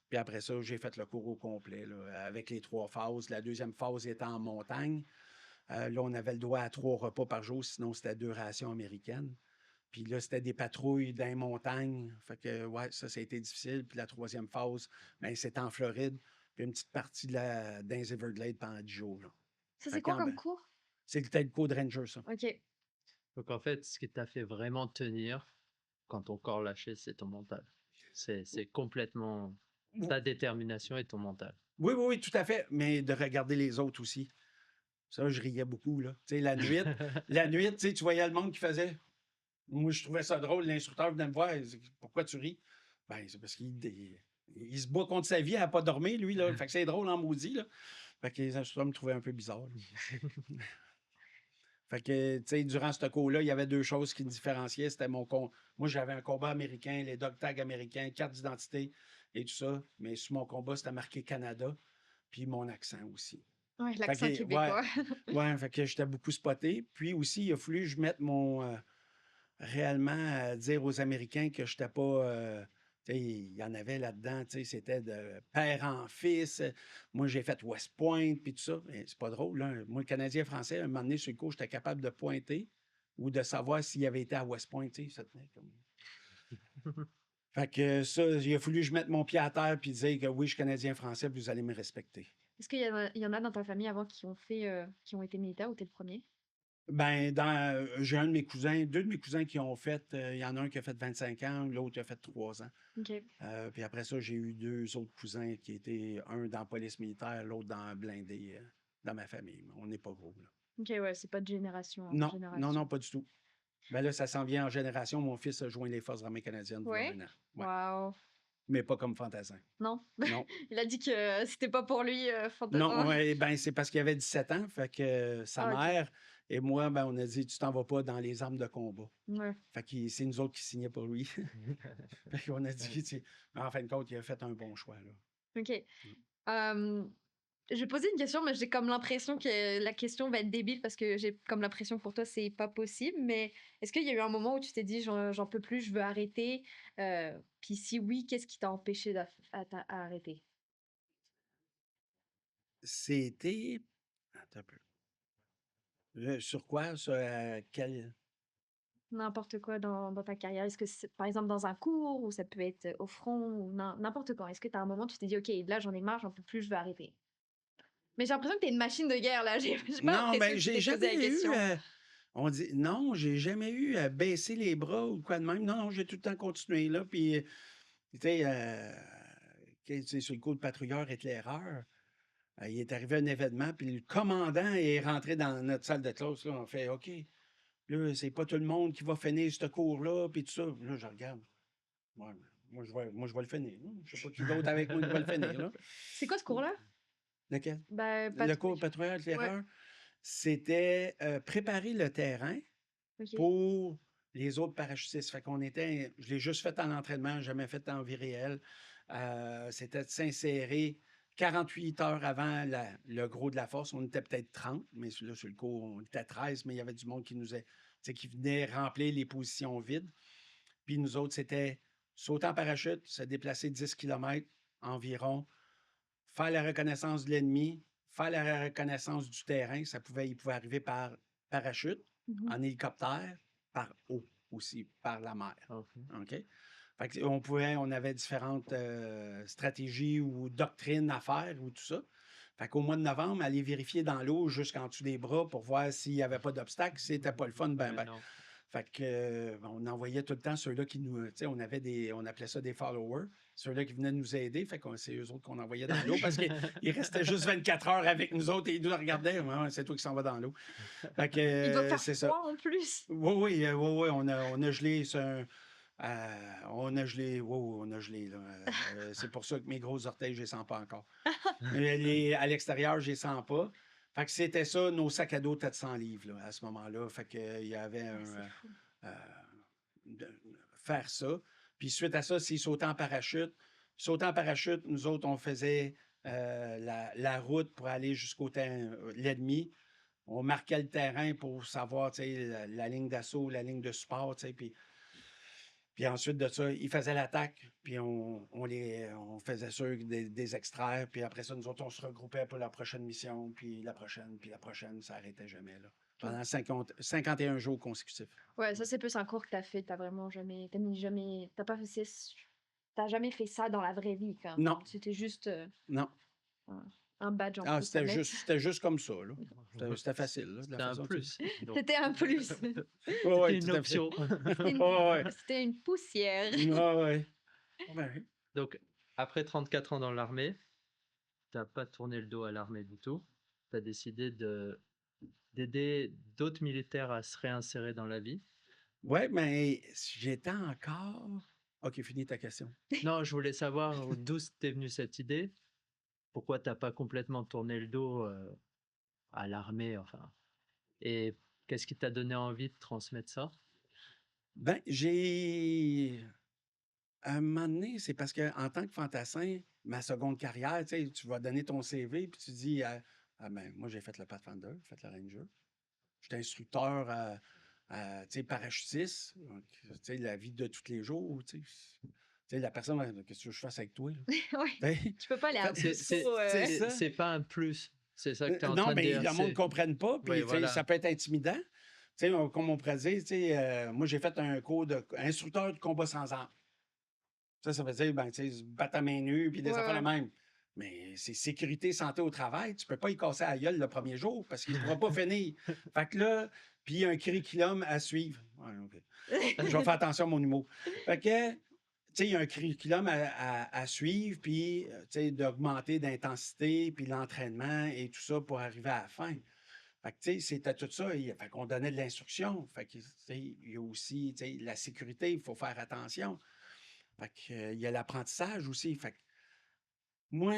Puis après ça, j'ai fait le cours au complet, là, avec les 3 phases. La deuxième phase était en montagne. Là, on avait le droit à 3 repas par jour, sinon c'était 2 rations américaines. Puis là, c'était des patrouilles dans les montagnes. Fait que, ouais, ça a été difficile. Puis la troisième phase, ben, c'était en Floride. Puis une petite partie dans les Everglades pendant 10 jours, là. Ça, Fait c'est que, quoi comme cours? c'est le Telco de Ranger, ça. OK. Donc en fait, ce qui t'a fait vraiment tenir quand ton corps lâchait, c'est ton mental. C'est complètement ta détermination et ton mental. Oui, oui, oui, tout à fait. Mais de regarder les autres aussi. Ça, je riais beaucoup, là. Tu sais, la nuit, tu sais, tu voyais le monde qui faisait. Moi, je trouvais ça drôle. L'instructeur venait me voir. Il dit, pourquoi tu ris? Ben, c'est parce qu'il se bat contre sa vie à ne pas dormir, lui, là. Fait que c'est drôle en maudit, là. Fait que les instructeurs me trouvaient un peu bizarre, là. Fait que, tu sais, durant ce cours-là, il y avait 2 choses qui me différenciaient. C'était Moi, j'avais un combat américain, les dog tags américains, carte d'identité et tout ça. Mais sur mon combat, c'était marqué Canada, puis mon accent aussi. Ouais, Fait l'accent que, québécois. ouais, fait que j'étais beaucoup spoté. Puis aussi, il a fallu que je mette réellement dire aux Américains que je n'étais pas. Tu sais, il y en avait là-dedans, tu sais, c'était de père en fils. Moi, j'ai fait West Point, puis tout ça. Mais c'est pas drôle, là. Moi, le Canadien français, un moment donné, sur le coup, j'étais capable de pointer ou de savoir s'il avait été à West Point, tu sais, ça tenait comme. Fait que ça, il a fallu que je mette mon pied à terre puis dire que oui, je suis Canadien-français, puis vous allez me respecter. Est-ce il y en a dans ta famille avant qui ont qui ont été militaires ou t'es le premier? Ben, j'ai un de mes cousins, 2 de mes cousins qui ont fait, il y en a un qui a fait 25 ans, l'autre a fait 3 ans. OK. Puis après ça, j'ai eu 2 autres cousins qui étaient, un dans la police militaire, l'autre dans blindé, dans ma famille. On n'est pas gros, là. OK, ouais, c'est pas de génération en Non, génération. non, pas du tout. Ben là, ça s'en vient en génération. Mon fils a joint les Forces armées canadiennes il y a Ouais? 1 an. Ouais. Wow. Mais pas comme fantassin. Non? Non. Il a dit que c'était pas pour lui, Non, ouais, ben c'est parce qu'il avait 17 ans. Fait que sa Ah, OK. mère et moi, ben, on a dit, tu t'en vas pas dans les armes de combat. Ouais. Fait que c'est nous autres qui signaient pour lui. Fait qu'on a dit, tu sais, mais en fin de compte, il a fait un bon choix, là. OK. Je vais poser une question, mais j'ai comme l'impression que la question va être débile parce que j'ai comme l'impression que pour toi, c'est pas possible. Mais est-ce qu'il y a eu un moment où tu t'es dit, j'en peux plus, je veux arrêter? Puis si oui, qu'est-ce qui t'a empêché à arrêter? C'était. Attends un peu. Sur quoi? Sur quel. N'importe quoi dans ta carrière. Est-ce que c'est, par exemple, dans un cours ou ça peut être au front ou n'importe quand? Est-ce que tu as un moment où tu t'es dit, OK, là, j'en ai marre, j'en peux plus, je veux arrêter? Mais j'ai l'impression que t'es une machine de guerre, là. J'ai pas Non, l'impression ben, que tu j'ai t'es posé la jamais eu. question. On dit. Non, j'ai jamais eu à baisser les bras ou quoi de même. Non, non, j'ai tout le temps continué, là. Puis, tu sais, sur le coup, le patrouilleur éclaireur. Il est arrivé un événement, puis le commandant est rentré dans notre salle de classe. Là, on fait OK. Là, c'est pas tout le monde qui va finir ce cours-là, puis tout ça. Puis là, je regarde. Ouais, moi, je vais le finir. Là. Je sais pas qui d'autre avec moi qui va le finir. Là. C'est quoi ce cours-là? Lequel? Ben, Le cours patrouilleur éclaireur, c'était préparer le terrain OK. pour les autres parachutistes. Fait qu'on était, je l'ai juste fait en entraînement, jamais fait en vie réelle. C'était de s'insérer 48 heures avant le gros de la force. On était peut-être 30, mais là, sur le coup, on était 13, mais il y avait du monde qui venait remplir les positions vides. Puis nous autres, c'était sauter en parachute, se déplacer 10 km environ, faire la reconnaissance de l'ennemi, faire la reconnaissance du terrain. Il pouvait arriver par parachute, Mhm. en hélicoptère, par eau aussi, par la mer. OK. OK? Fait que on avait différentes stratégies ou doctrines à faire ou tout ça. Fait qu'au mois de novembre, aller vérifier dans l'eau jusqu'en dessous des bras pour voir s'il n'y avait pas d'obstacle, c'était pas le fun, ben, Ouais, ben. non. Fait que, on envoyait tout le temps ceux-là qui nous, tu sais, on appelait ça des followers, ceux-là qui venaient nous aider. Fait que c'est eux autres qu'on envoyait dans l'eau parce qu'ils restaient juste 24 heures avec nous autres et ils nous regardaient. Ouais, ouais, c'est toi qui s'en vas dans l'eau. Fait que, Il doit faire c'est ça. froid en plus. Oui, oui, on a gelé. On a gelé, oui, oui, on a gelé. Là. C'est pour ça que mes gros orteils, je les sens pas encore. À l'extérieur, je les sens pas. Fait que c'était ça, nos sacs à dos 400 livres là, à ce moment-là. Fait que, il y avait Ah, un. c'est fou. euh, faire ça. Puis suite à ça, s'ils sautaient en parachute. Sauter en parachute, nous autres, on faisait la route pour aller jusqu'au l'ennemi. On marquait le terrain pour savoir la ligne d'assaut, la ligne de support. Puis ensuite de ça, ils faisaient l'attaque, puis on faisait sûr des extraits. Puis après ça, nous autres, on se regroupait pour la prochaine mission, puis la prochaine, ça n'arrêtait jamais. Là. Pendant 51 jours consécutifs. Ouais, ça c'est plus un cours que t'as fait. T'as vraiment jamais, t'as pas fait, t'as jamais fait ça dans la vraie vie, quoi. Non, C'était juste non. un badge en Ah, plus à mettre. c'était juste comme ça. Là. C'était facile. Là, de la C'était un façon que plus. Donc, C'était un plus. Ouais, ouais, c'était une tout à fait. option. C'était une, Ouais, ouais. c'était une poussière. Ouais, ouais. Ouais. Donc, après 34 ans dans l'armée, tu n'as pas tourné le dos à l'armée du tout. Tu as décidé d'aider d'autres militaires à se réinsérer dans la vie. Ouais, mais j'étais encore. OK, finis ta question. Non, je voulais savoir d'où t'es venue cette idée. Pourquoi tu n'as pas complètement tourné le dos à l'armée, enfin. Et qu'est-ce qui t'a donné envie de transmettre ça? Ben, à un moment donné, c'est parce qu'en tant que fantassin, ma seconde carrière, tu vas donner ton CV, puis tu dis, ben, moi, j'ai fait le Pathfinder, j'ai fait le Ranger. J'étais instructeur parachutiste. Donc, la vie de tous les jours, la personne, qu'est-ce que tu veux que je fasse avec toi? Là? Ouais. Tu peux pas aller à C'est bout, c'est ça. c'est pas un plus. C'est ça que tu es en Non, train de mais dire. le monde ne comprenne pas, puis Oui, voilà. ça peut être intimidant. Comme on pourrait dire, moi, j'ai fait un cours d'instructeur de combat sans armes. Ça veut dire, ben, se battre à main nue, puis des Ouais, affaires de ouais. même. Mais c'est sécurité, santé au travail. Tu peux pas y casser la gueule le premier jour parce qu'il ne pourra pas finir. Fait que là, puis il y a un curriculum à suivre. Ouais, OK. Je vais faire attention à mon humour. Fait que, il y a un curriculum à suivre, puis, d'augmenter d'intensité, puis l'entraînement et tout ça pour arriver à la fin. Fait que, c'était tout ça. Fait qu'on donnait de l'instruction. Fait que, il y a aussi, la sécurité, il faut faire attention. Fait que, il y a l'apprentissage aussi. Fait que, moi,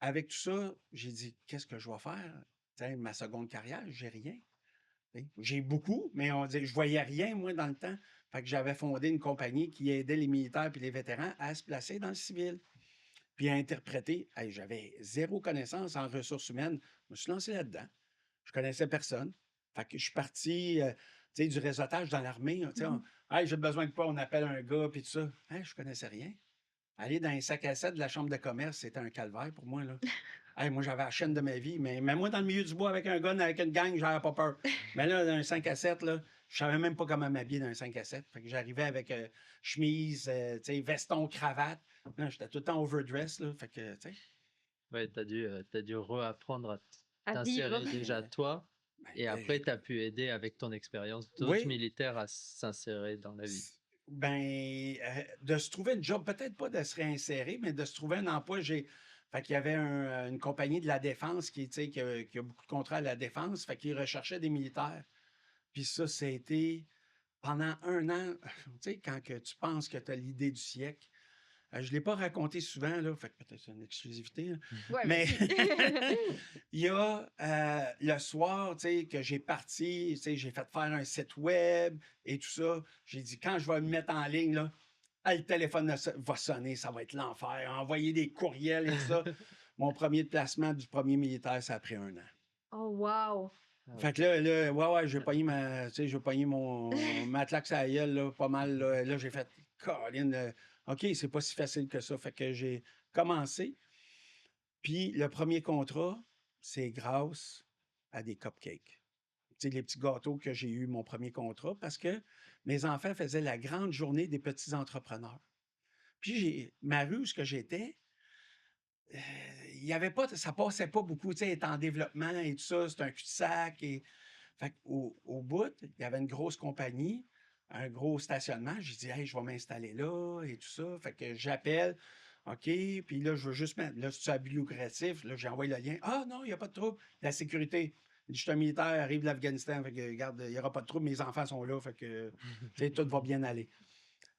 avec tout ça, j'ai dit, qu'est-ce que je vais faire? Ma seconde carrière, j'ai rien. J'ai beaucoup, mais je voyais rien, moi, dans le temps. Fait que j'avais fondé une compagnie qui aidait les militaires et les vétérans à se placer dans le civil. Puis à interpréter. Hey, j'avais zéro connaissance en ressources humaines. Je me suis lancé là-dedans. Je connaissais personne. Fait que je suis parti, du réseautage dans l'armée. Hey, j'ai besoin de quoi? On appelle un gars, puis tout ça. Hey, je connaissais rien. Aller dans un sac à 7 de la chambre de commerce, c'était un calvaire pour moi, là. Hey, moi, j'avais la chaîne de ma vie, mais moi, dans le milieu du bois, avec un gun, avec une gang, j'avais pas peur. Mais là, dans un 5 à 7, là, je savais même pas comment m'habiller dans un 5 à 7. Fait que j'arrivais avec chemise, veston, cravate. Là, j'étais tout le temps overdress, là. Fait que, tu sais. Ouais, t'as dû reapprendre à À vivre. t'insérer déjà toi. Et après, tu as pu aider avec ton expérience d'autres Oui. militaires à s'insérer dans la vie. Ben, de se trouver une job, peut-être pas de se réinsérer, mais de se trouver un emploi. Fait qu'il y avait une compagnie de la défense qui a beaucoup de contrats à la défense, fait qu'ils recherchaient des militaires. Puis ça a été pendant 1 an, quand que tu penses que tu as l'idée du siècle. Je ne l'ai pas raconté souvent, là, fait que peut-être c'est une exclusivité. Là. Ouais, Mais vas-y. il y a le soir, que j'ai parti, j'ai fait faire un site web et tout ça. J'ai dit, quand je vais me mettre en ligne, là, le téléphone va sonner, ça va être l'enfer. Envoyer des courriels et tout ça. Mon premier placement du premier militaire, ça a pris 1 an. Oh, wow. Fait que là ouais, j'ai pogné mon matelas à la gueule, là, pas mal. Là, j'ai fait, Colin, OK, c'est pas si facile que ça. Fait que j'ai commencé. Puis le premier contrat, c'est grâce à des cupcakes. Les petits gâteaux que j'ai eu mon premier contrat parce que mes enfants faisaient la grande journée des petits entrepreneurs. Puis ma rue où ce que j'étais, il y avait pas, ça passait pas beaucoup, tu sais, elle est en développement et tout ça, c'est un cul-de-sac. Fait qu'au bout, il y avait une grosse compagnie, un gros stationnement. J'ai dit, hey, je vais m'installer là et tout ça. Fait que j'appelle, OK, puis là, je veux juste mettre, là, c'est abus lucratif. Là, j'ai envoyé le lien. Ah non, il n'y a pas de trouble. La sécurité. Je suis un militaire, arrive de l'Afghanistan. Fait que, regarde, il n'y aura pas de trouble. Mes enfants sont là. Fait que, tu sais, tout va bien aller.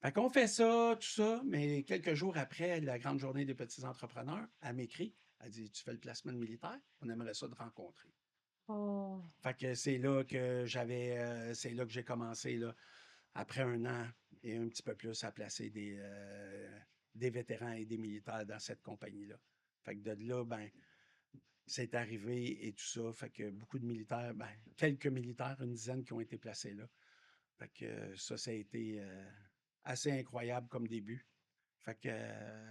Fait qu'on fait ça, tout ça, mais quelques jours après la grande journée des petits entrepreneurs, elle m'écrit. Elle dit, tu fais le placement de militaire? On aimerait ça te rencontrer. Oh. Fait que c'est là que j'ai commencé, là, après 1 an et un petit peu plus, à placer des vétérans et des militaires dans cette compagnie-là. Fait que de là, ben, c'est arrivé et tout ça. Fait que beaucoup de militaires, ben, quelques militaires, une dizaine qui ont été placés là. Fait que ça a été assez incroyable comme début. Fait que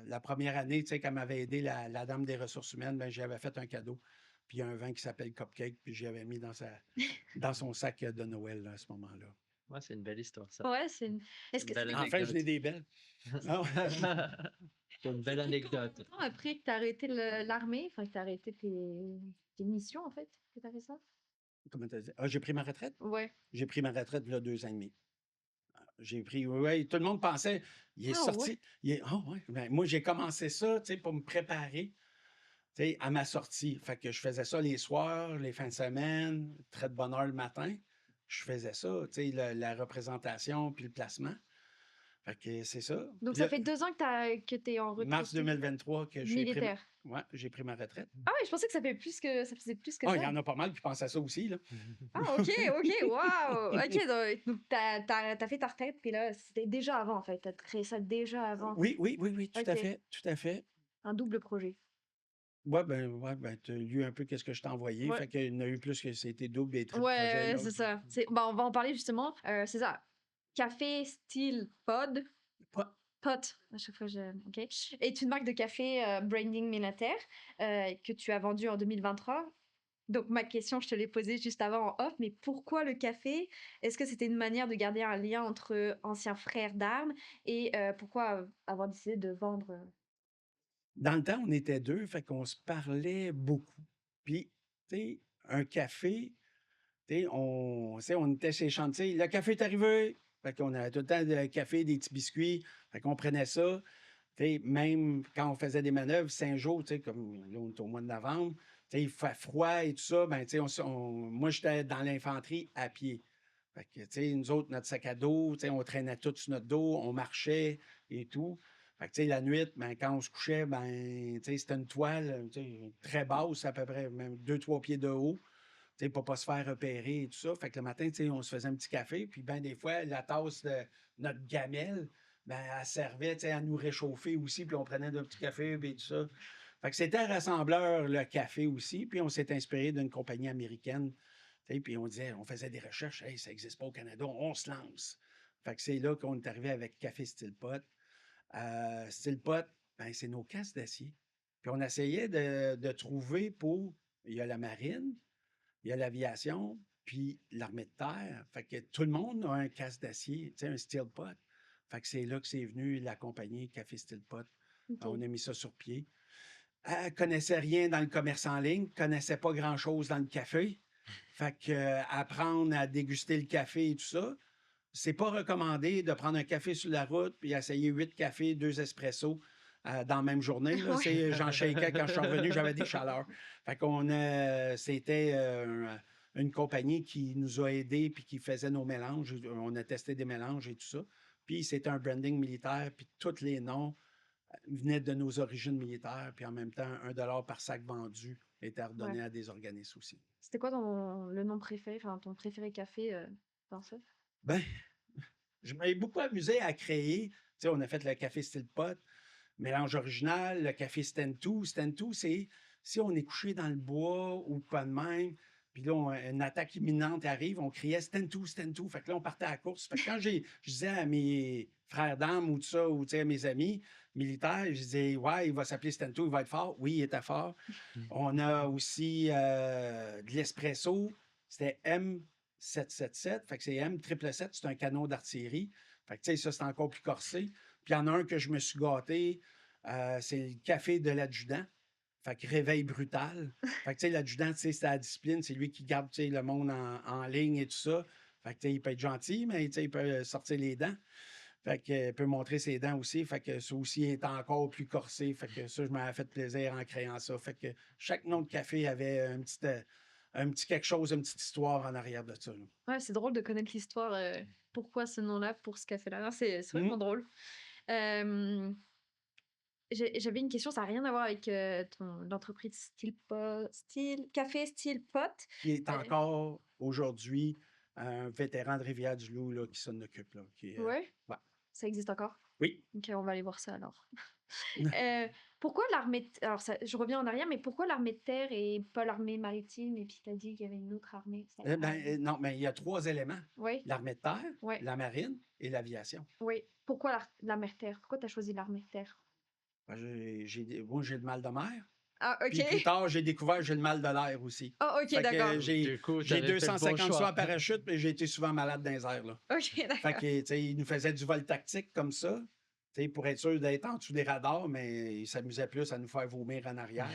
la première année, tu sais, qu'elle m'avait aidé, la dame des ressources humaines, ben, j'avais fait un cadeau. Puis il y a un vin qui s'appelle Cupcake, puis j'avais mis dans son sac de Noël là, à ce moment-là. Ouais, c'est une belle histoire, ça. Ouais, c'est une... Est-ce Une que belle ça fait Enfin, je n'ai anecdote. des belles. Ah ouais. C'est une belle combien anecdote. de temps après que tu as arrêté l'armée, enfin que tu as arrêté tes missions en fait, que tu as fait ça? Comment t'as dit? Ah, j'ai pris ma retraite? Ouais. J'ai pris ma retraite il y a 2 ans et demi. J'ai pris, oui, tout le monde pensait, il est Ah ouais. sorti. Ah ouais, ben, moi, j'ai commencé ça, tu sais, pour me préparer, tu sais, à ma sortie. Fait que je faisais ça les soirs, les fins de semaine, très de bonne heure le matin. Je faisais ça, tu sais, la représentation puis le placement. Fait que c'est ça. Donc Puis ça là, fait 2 ans que tu es en mars retraite 2023 que militaire. j'ai pris ma retraite. Ah ouais, je pensais que ça faisait plus que Ah, il y ça. en a pas mal qui pensent à ça aussi, là. Ah ok, ok, waouh. Ok, donc t'as fait ta retraite, puis là, c'était déjà avant en fait. T'as créé ça déjà avant. Oui, oui, oui, oui, tout à Ok, fait, tout à fait. un double projet. Ouais, ben, tu as lu un peu qu'est-ce que je t'ai envoyé. Ouais. Fait qu'il y en a eu plus que c'était double et triple projet, Ouais, là. c'est ça. Bah, on va en parler justement. C'est ça. Café style pod. Pas- Pot, à chaque fois ok. Est une marque de café branding militaire que tu as vendue en 2023. Donc ma question, je te l'ai posée juste avant en off, mais pourquoi le café? Est-ce que c'était une manière de garder un lien entre anciens frères d'armes et pourquoi avoir décidé de vendre Dans le temps, on était 2, fait qu'on se parlait beaucoup. Puis, tu sais, un café, tu sais, on était chez les chantiers. Le café est arrivé. Fait qu'on avait tout le temps du café, des petits biscuits. Fait qu'on prenait ça. Tu sais, même quand on faisait des manœuvres, 5 jours, tu sais, comme là, on est au mois de novembre, tu sais, il fait froid et tout ça, ben, tu sais, moi, j'étais dans l'infanterie à pied. Fait que, tu sais, nous autres, notre sac à dos, tu sais, on traînait tout sur notre dos, on marchait et tout. Fait que, tu sais, la nuit, ben, quand on se couchait, ben, tu sais, c'était une toile, tu sais, très basse, à peu près, même 2, 3 pieds de haut, tu sais, pour pas se faire repérer et tout ça. Fait que le matin, tu sais, on se faisait un petit café, puis ben, des fois, la tasse de notre gamelle, ben, elle servait, tu sais, à nous réchauffer aussi, puis on prenait un petit café, puis tout ça. Fait que c'était un rassembleur, le café aussi, puis on s'est inspiré d'une compagnie américaine, tu sais, puis on disait, on faisait des recherches, hey, ça n'existe pas au Canada, on se lance. Fait que c'est là qu'on est arrivé avec Café Style Pot. Style Pot, ben, c'est nos casques d'acier. Puis on essayait de trouver pour. Il y a la marine, il y a l'aviation, puis l'armée de terre. Fait que tout le monde a un casque d'acier, tu sais, un Steel Pot. Fait que c'est là que c'est venu la compagnie Café Steel Pot. Ok. On a mis ça sur pied. Elle connaissait rien dans le commerce en ligne, connaissait pas grand-chose dans le café. Fait que apprendre à déguster le café et tout ça, c'est pas recommandé de prendre un café sur la route puis essayer 8 cafés, 2 espressos dans la même journée. Là. Ouais. J'en shakeais quand je suis revenu, j'avais des chaleurs. Fait qu'on c'était une compagnie qui nous a aidés puis qui faisait nos mélanges. On a testé des mélanges et tout ça. Puis c'était un branding militaire, puis tous les noms venaient de nos origines militaires, puis en même temps, 1 $ par sac vendu était redonné Ouais. à des organismes aussi. C'était quoi le nom préféré, enfin ton préféré café dans ça? Ben, je m'avais beaucoup amusé à créer. Tu sais, on a fait le café style pot, mélange original, le café stand to. Stand to, c'est si on est couché dans le bois ou quoi de même, puis là, une attaque imminente arrive, on criait stand to, stand to. Fait que là, on partait à la course. Fait que quand je disais à mes frères d'armes ou tout ça, ou tu sais, à mes amis militaires, je disais, ouais, il va s'appeler stand to, il va être fort. Oui, il était fort. On a aussi de l'espresso. C'était M777. Fait que c'est M777, c'est un canon d'artillerie. Fait que tu sais, ça, c'est encore plus corsé. Puis il y en a un que je me suis gâté, c'est le café de l'adjudant. Fait que réveil brutal. Fait que, tu sais, l'adjudant, tu sais, c'est la discipline, c'est lui qui garde, tu sais, le monde en ligne et tout ça. Fait que, tu sais, il peut être gentil, mais, tu sais, il peut sortir les dents. Fait que, il peut montrer ses dents aussi. Fait que ça aussi est encore plus corsé. Fait que ça, je m'avais fait plaisir en créant ça. Fait que chaque nom de café avait un petit quelque chose, une petite histoire en arrière de ça, là. Ouais, c'est drôle de connaître l'histoire, pourquoi ce nom-là pour ce café-là. Non, c'est vraiment Mhm. drôle. Euh, j'avais une question, ça n'a rien à voir avec l'entreprise Café Style Pot. Qui est Euh, encore aujourd'hui un vétéran de Rivière-du-Loup là, qui s'en occupe. Là, ouais, ouais. ça existe encore. Oui. Ok, on va aller voir ça alors. Pourquoi l'armée... Alors, je reviens en arrière, mais pourquoi l'armée de terre et pas l'armée maritime? Et puis, tu as dit qu'il y avait une autre armée. Non, mais il y a 3 éléments. Oui, L'armée de terre, oui, la marine et l'aviation. oui. Pourquoi l'armée de terre? Pourquoi tu as choisi l'armée de terre? Ben, moi, j'ai le mal de mer. Ah, Puis plus ok. tard, j'ai découvert que j'ai le mal de l'air aussi. Oh, ok, Fait que d'accord. Du coup, j'ai t'avais fait le bon 250 sauts choix. en parachute, mais j'ai été souvent malade dans les airs. Là. Ok, Fait d'accord. que, tu sais, il nous faisait du vol tactique comme ça, tu sais, pour être sûr d'être en dessous des radars, mais il s'amusait plus à nous faire vomir en arrière.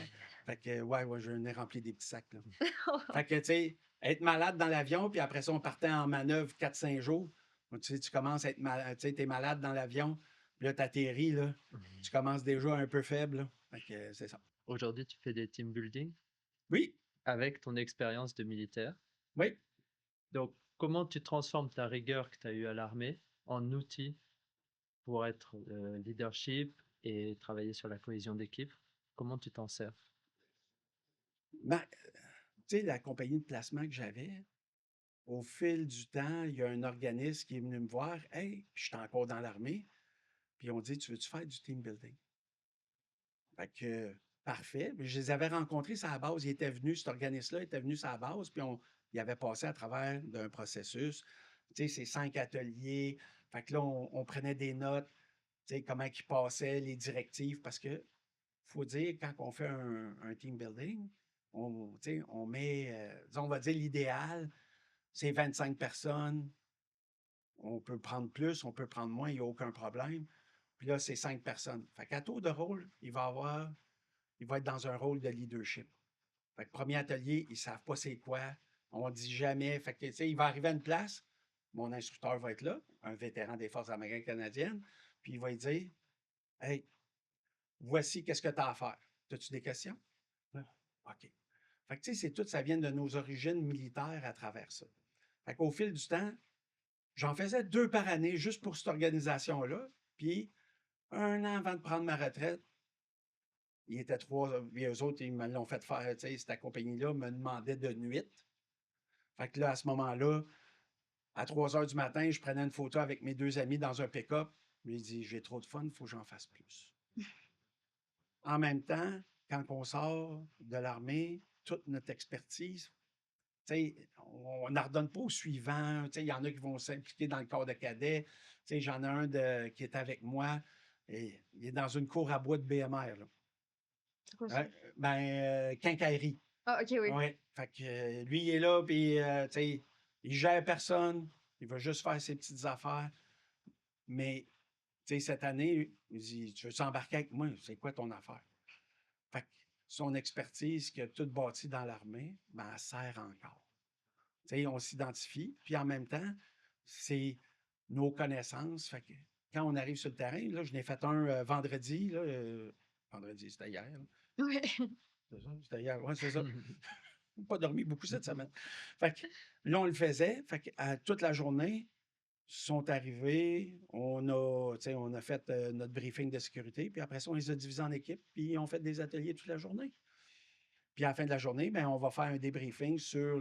Fait que, ouais, j'en ai rempli des petits sacs. Là. Fait que, tu sais, être malade dans l'avion, puis après ça, on partait en manœuvre 4-5 jours. Tu sais, tu commences à être malade, tu sais, t'es malade dans l'avion, puis là, t'atterris, là, tu commences déjà un peu faible. Là. Fait que, c'est ça. Aujourd'hui, tu fais des team building Oui, avec ton expérience de militaire. oui. Donc, comment tu transformes ta rigueur que tu as eue à l'armée en outil pour être leadership et travailler sur la cohésion d'équipe? Comment tu t'en sers? Ben, tu sais, la compagnie de placement que j'avais, au fil du temps, il y a un organisme qui est venu me voir. Hey, je suis encore dans l'armée. Puis on dit, tu veux-tu faire du team building? Fait que, parfait. Puis je les avais rencontrés sur la base. Ils étaient venus, cet organisme-là était venu sur la base. Puis il avait passé à travers d'un processus. Tu sais, c'est 5 ateliers. Fait que là, on prenait des notes, tu sais, comment ils passaient, les directives. Parce que, faut dire, quand on fait un team building, tu sais, on met, disons, on va dire l'idéal, c'est 25 personnes. On peut prendre plus, on peut prendre moins, il n'y a aucun problème. Puis là, c'est 5 personnes. Fait qu'à tour de rôle, il va être dans un rôle de leadership. Fait que premier atelier, ils ne savent pas c'est quoi. On ne dit jamais. Fait que, tu sais, il va arriver à une place, mon instructeur va être là, un vétéran des Forces américaines canadiennes, puis il va lui dire, hey, voici qu'est-ce que tu as à faire. As-tu des questions? Ouais. OK. Fait que, tu sais, c'est tout, ça vient de nos origines militaires à travers ça. Fait qu'au fil du temps, j'en faisais 2 par année juste pour cette organisation-là. Puis, 1 an avant de prendre ma retraite, il était 3, puis eux autres, ils me l'ont fait faire, tu sais, cette compagnie-là me demandait de nuit. Fait que là, à ce moment-là, à 3 heures du matin, je prenais une photo avec mes 2 amis dans un pick-up. Je lui ai dit, j'ai trop de fun, il faut que j'en fasse plus. En même temps, quand on sort de l'armée, toute notre expertise, tu sais, on n'ordonne pas au suivant. Tu sais, il y en a qui vont s'impliquer dans le corps de cadet. Tu sais, j'en ai un qui est avec moi. Et il est dans une cour à bois de BMR. Là. C'est quoi ça? Quincaillerie. Ah, ok, oui. Ouais. Fait que lui, il est là, puis tu sais, il gère personne. Il va juste faire ses petites affaires. Mais, tu sais, cette année, il dit, tu veux s'embarquer avec moi? C'est quoi ton affaire? Fait que son expertise qui a tout bâti dans l'armée, ben, elle sert encore. Tu sais, on s'identifie, puis en même temps, c'est nos connaissances. Fait que quand on arrive sur le terrain, là, je n'ai fait un vendredi, là, vendredi, c'était hier. Là. Ouais. C'est ça, c'était hier, ouais, c'est ça. J'ai pas dormi beaucoup cette semaine. Fait que là, on le faisait. Fait que toute la journée, sont arrivés, on a fait notre briefing de sécurité, puis après ça, on les a divisés en équipes, puis on fait des ateliers toute la journée. Puis à la fin de la journée, ben, on va faire un débriefing sur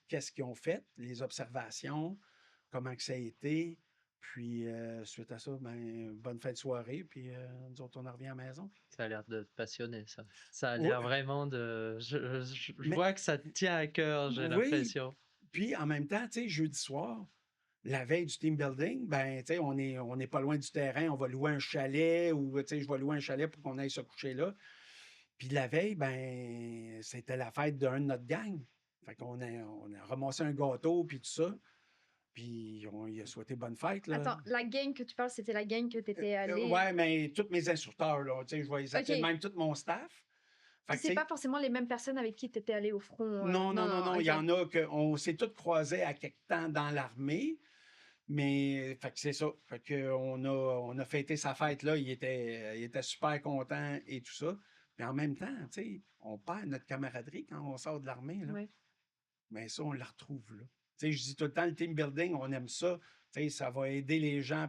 qu'est-ce qu'ils ont fait, les observations, comment que ça a été. Puis suite à ça, ben, bonne fin de soirée. Puis nous autres, on en revient à la maison. Ça a l'air de te passionner, ça. Ça a Oui, l'air vraiment de... Je mais vois que ça te tient à cœur, j'ai oui. l'impression. Puis en même temps, tu sais, jeudi soir, la veille du team building, ben, tu sais, on n'est pas loin du terrain. On va louer un chalet ou, tu sais, je vais louer un chalet pour qu'on aille se coucher là. Puis la veille, ben, c'était la fête d'un de notre gang. Fait qu'on on a ramassé un gâteau, puis tout ça. Puis on lui a souhaité bonne fête, là. Attends, la gang que tu parles, c'était la gang que tu étais allé. Ouais, mais tous mes instructeurs, là, tu sais, je vais les appeler, Ok. même tout mon staff. Fait Puis que, c'est tu pas sais, forcément les mêmes personnes avec qui tu étais allé au front. non, non, non, non, il y ok. en a qu'on s'est tous croisés à quelque temps dans l'armée, mais fait que c'est ça. Fait que on a fêté sa fête là, il était super content et tout ça. Mais en même temps, tu sais, on perd notre camaraderie quand on sort de l'armée, là. Ouais. Mais ça, on la retrouve là. Tu sais, je dis tout le temps, le team building, on aime ça. Tu sais, ça va aider les gens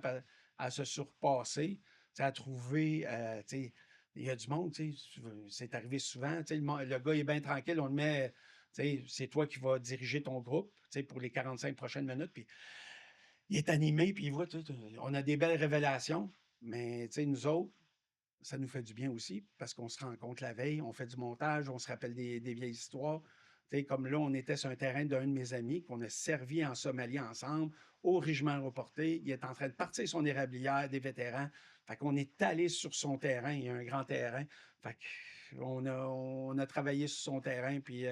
à se surpasser, tu sais, à trouver, tu sais, il y a du monde, tu sais, c'est arrivé souvent, tu sais, le gars il est bien tranquille, on le met, tu sais, c'est toi qui vas diriger ton groupe, tu sais, pour les 45 prochaines minutes, puis il est animé, puis il voit, tu sais, on a des belles révélations, mais tu sais, nous autres, ça nous fait du bien aussi parce qu'on se rencontre la veille, on fait du montage, on se rappelle des vieilles histoires. Tu sais, comme là, on était sur un terrain d'un de mes amis qu'on a servi en Somalie ensemble, au régiment reporté. Il est en train de partir son érablière des vétérans. Fait qu'on est allé sur son terrain, il y a un grand terrain. Fait on a travaillé sur son terrain, puis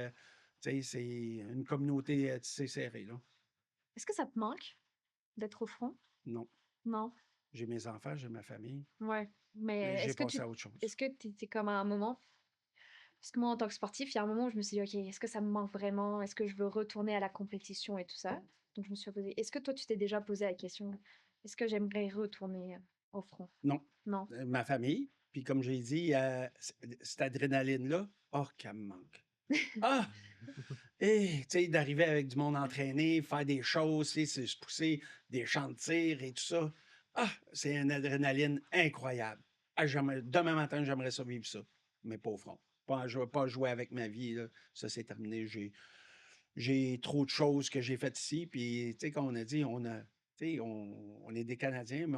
tu sais, c'est une communauté tissée serrée, là. Est-ce que ça te manque d'être au front? Non, Non. j'ai mes enfants, j'ai ma famille, Ouais. Mais j'ai est-ce que passé à autre chose. tu étais comme à un moment? Parce que moi, en tant que sportif, il y a un moment où je me suis dit, OK, est-ce que ça me manque vraiment? Est-ce que je veux retourner à la compétition et tout ça? Donc, je me suis posé, est-ce que toi, tu t'es déjà posé la question, est-ce que j'aimerais retourner au front? Non. Non. Ma famille. Puis comme j'ai dit, cette adrénaline-là, oh, qu'elle me manque. Ah! Et, tu sais, d'arriver avec du monde entraîné, faire des choses, tu sais, se pousser des champs de tir et tout ça. Ah! C'est une adrénaline incroyable. Ah, demain matin, j'aimerais ça vivre ça, mais pas au front. Je ne veux pas jouer avec ma vie, là. Ça, c'est terminé. J'ai trop de choses que j'ai faites ici. Puis, tu sais, comme on a dit, tu sais, on est des Canadiens, mais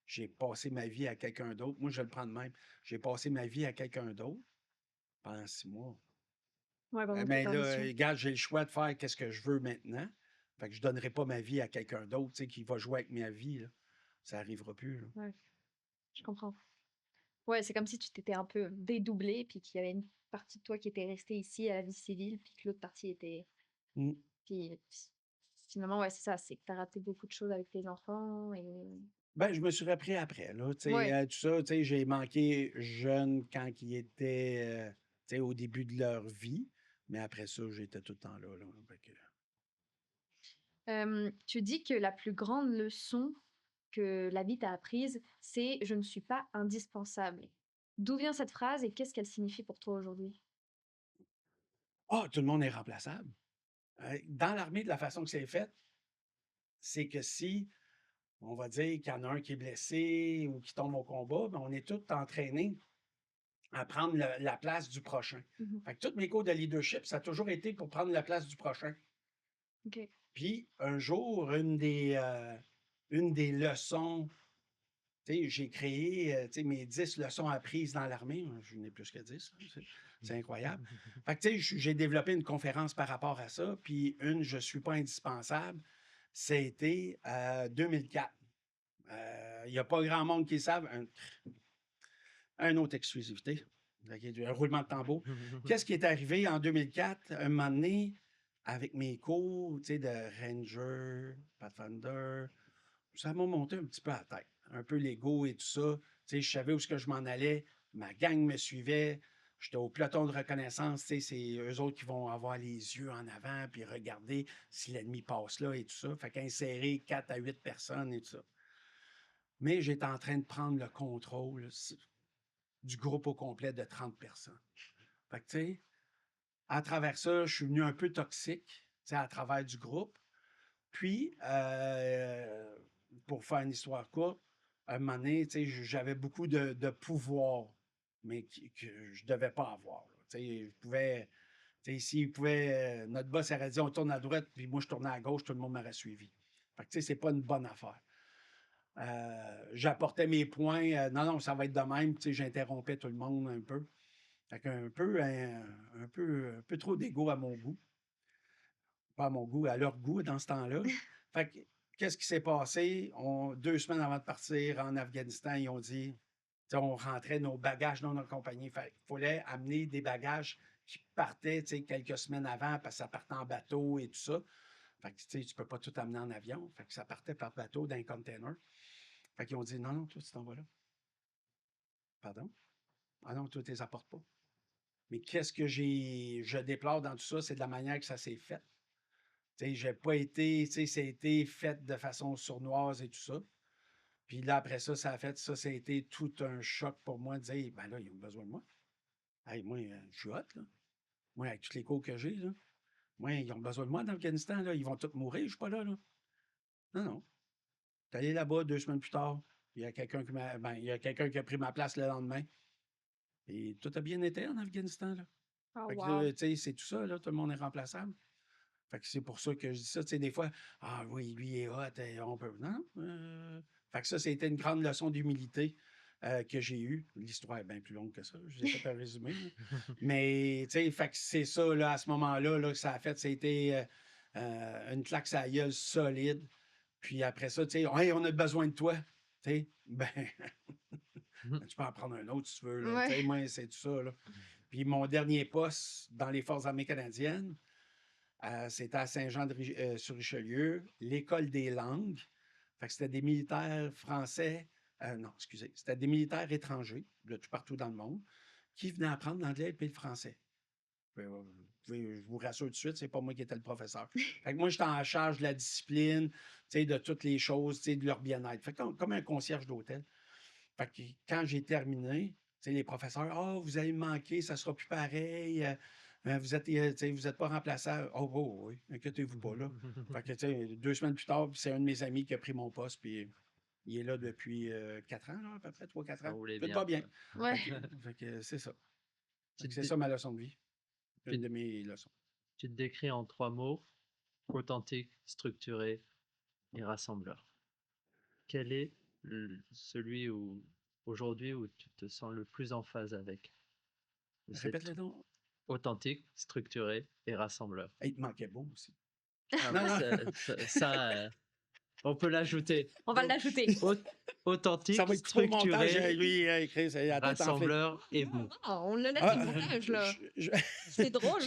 j'ai passé ma vie à quelqu'un d'autre. Moi, je le prends de même. J'ai passé ma vie à quelqu'un d'autre pendant 6 mois. Ouais, pendant que Mais t'étais en là, mission. regarde, j'ai le choix de faire qu'est-ce que je veux maintenant. Fait que je ne donnerai pas ma vie à quelqu'un d'autre, tu sais, qui va jouer avec ma vie, là. Ça n'arrivera plus, là. Ouais, je comprends. Ouais, c'est comme si tu t'étais un peu dédoublé, puis qu'il y avait une partie de toi qui était restée ici à la vie civile, puis que l'autre partie était. Mm. Puis finalement, ouais, c'est ça, c'est que t'as raté beaucoup de choses avec tes enfants et. Ben, je me suis repris après, là. Tu sais, Ouais. tout ça, tu sais, j'ai manqué jeune quand ils étaient, tu sais, au début de leur vie. Mais après ça, j'étais tout le temps là, là. Fait que, Tu dis que la plus grande leçon que la vie t'a apprise, c'est je ne suis pas indispensable. D'où vient cette phrase et qu'est-ce qu'elle signifie pour toi aujourd'hui? ah, tout le monde est remplaçable. Dans l'armée, de la façon que c'est fait, c'est que si on va dire qu'il y en a un qui est blessé ou qui tombe au combat, ben, on est tous entraînés à prendre la place du prochain. Mhm. Fait que tous mes cours de leadership, ça a toujours été pour prendre la place du prochain. Ok. Puis un jour, une des leçons, tu sais, j'ai créé tu sais, mes 10 leçons apprises dans l'armée. Je n'ai plus que 10, hein, c'est incroyable. Fait que tu sais, j'ai développé une conférence par rapport à ça. Puis je ne suis pas indispensable. C'était 2004. Il n'y a pas grand monde qui le savent. Un autre exclusivité. Un roulement de tambour. Qu'est-ce qui est arrivé en 2004? Un moment donné, avec mes cours, tu sais, de Ranger, Pathfinder, ça m'a monté un petit peu à la tête. Un peu l'ego et tout ça. Tu sais, je savais où est-ce que je m'en allais. Ma gang me suivait. J'étais au peloton de reconnaissance. Tu sais, c'est eux autres qui vont avoir les yeux en avant puis regarder si l'ennemi passe là et tout ça. Fait qu'insérer 4 à 8 personnes et tout ça. Mais j'étais en train de prendre le contrôle du groupe au complet de 30 personnes. Fait que, tu sais, à travers ça, je suis venu un peu toxique, tu sais, à travers du groupe. Puis, pour faire une histoire courte, à un moment donné, tu sais, j'avais beaucoup de pouvoir, mais que je ne devais pas avoir, là. Tu sais, je pouvais, tu sais, s'il pouvait, notre boss aurait dit on tourne à droite, puis moi je tournais à gauche, tout le monde m'aurait suivi. Fait que, tu sais, c'est pas une bonne affaire. J'apportais mes points. Non, non, ça va être de même. Tu sais, j'interrompais tout le monde un peu. Fait un peu trop d'ego à mon goût. Pas à mon goût, à leur goût dans ce temps-là. Fait que, qu'est-ce qui s'est passé? 2 semaines avant de partir en Afghanistan, ils ont dit, tu sais, on rentrait nos bagages non accompagnés. Fait qu'il fallait amener des bagages qui partaient, tu sais, quelques semaines avant parce que ça partait en bateau et tout ça. Fait que, tu sais, tu peux pas tout amener en avion. Fait que ça partait par bateau d'un container. Fait qu'ils ont dit, non, non, toi, tu t'en vas là. Pardon? Ah non, toi, tu les apportes pas. Mais qu'est-ce que je déplore dans tout ça, c'est de la manière que ça s'est fait. Tu sais, j'ai pas été, tu sais, ça a été fait de façon sournoise et tout ça. Puis là, après ça, ça a été tout un choc pour moi de dire, ben là, ils ont besoin de moi. Hey, moi, je suis hot, là. Moi, avec tous les cours que j'ai, là. Moi, ils ont besoin de moi dans l'Afghanistan, là. Ils vont tous mourir, je suis pas là, là. Non, non. T'es allé là-bas 2 semaines plus tard. Il y a quelqu'un qui a pris ma place le lendemain. Et tout a bien été en Afghanistan, là. Oh, Fait que wow. là, tu sais, c'est tout ça, là. Tout le monde est remplaçable. Fait que c'est pour ça que je dis ça. Tu sais, des fois, ah oui, lui est hot, on peut. Non, non. Fait que ça, c'était une grande leçon d'humilité que j'ai eue. L'histoire est bien plus longue que ça. Je l'ai fait un résumé, là. Mais, tu sais, fait que c'est ça, là, à ce moment-là, là, que ça a fait. C'était une claque à la gueule solide. Puis après ça, tu sais, hey, on a besoin de toi. Tu sais, ben, tu peux en prendre un autre si tu veux, là. Tu sais, Ouais. moi, c'est tout ça, là. Puis mon dernier poste dans les Forces armées canadiennes, c'était à Saint-Jean-sur-Richelieu, l'école des langues. Fait que c'était des militaires français, non, excusez, c'était des militaires étrangers, de tout partout dans le monde, qui venaient apprendre l'anglais et le français. Je vous rassure tout de suite, c'est pas moi qui étais le professeur. Fait que moi, j'étais en charge de la discipline, tu sais, de toutes les choses, tu sais, de leur bien-être. Fait que comme un concierge d'hôtel. Fait que quand j'ai terminé, tu sais, les professeurs, oh, vous allez me manquer, ça sera plus pareil. Vous êtes, tu sais, vous êtes pas remplaçable. Oh, oh, oui, inquiétez-vous pas, là. Fait que, tu sais, 2 semaines plus tard, puis c'est un de mes amis qui a pris mon poste, puis il est là depuis 4 ans, là, à peu près, 3, 4 Ça ans. roulait Tout bien, va bien. quoi. Ouais. Fait que c'est ça. Fait Tu que te, c'est ça ma leçon de vie. tu Une te- de mes leçons. tu te décris en 3 mots, authentique, structuré et rassembleur. Quel est celui aujourd'hui où tu te sens le plus en phase avec ces Répète-le donc. authentique, structuré et rassembleur? Hey, il te manquait beau aussi. Ah, Non, bah, non. on peut l'ajouter. On va l'ajouter. Ça Authentique, va être coupé au montage, structuré, lui, Chris, attends, t'en fais. rassembleur et vous. Non, on le laisse Ah, au montage, là. je- C'est drôle.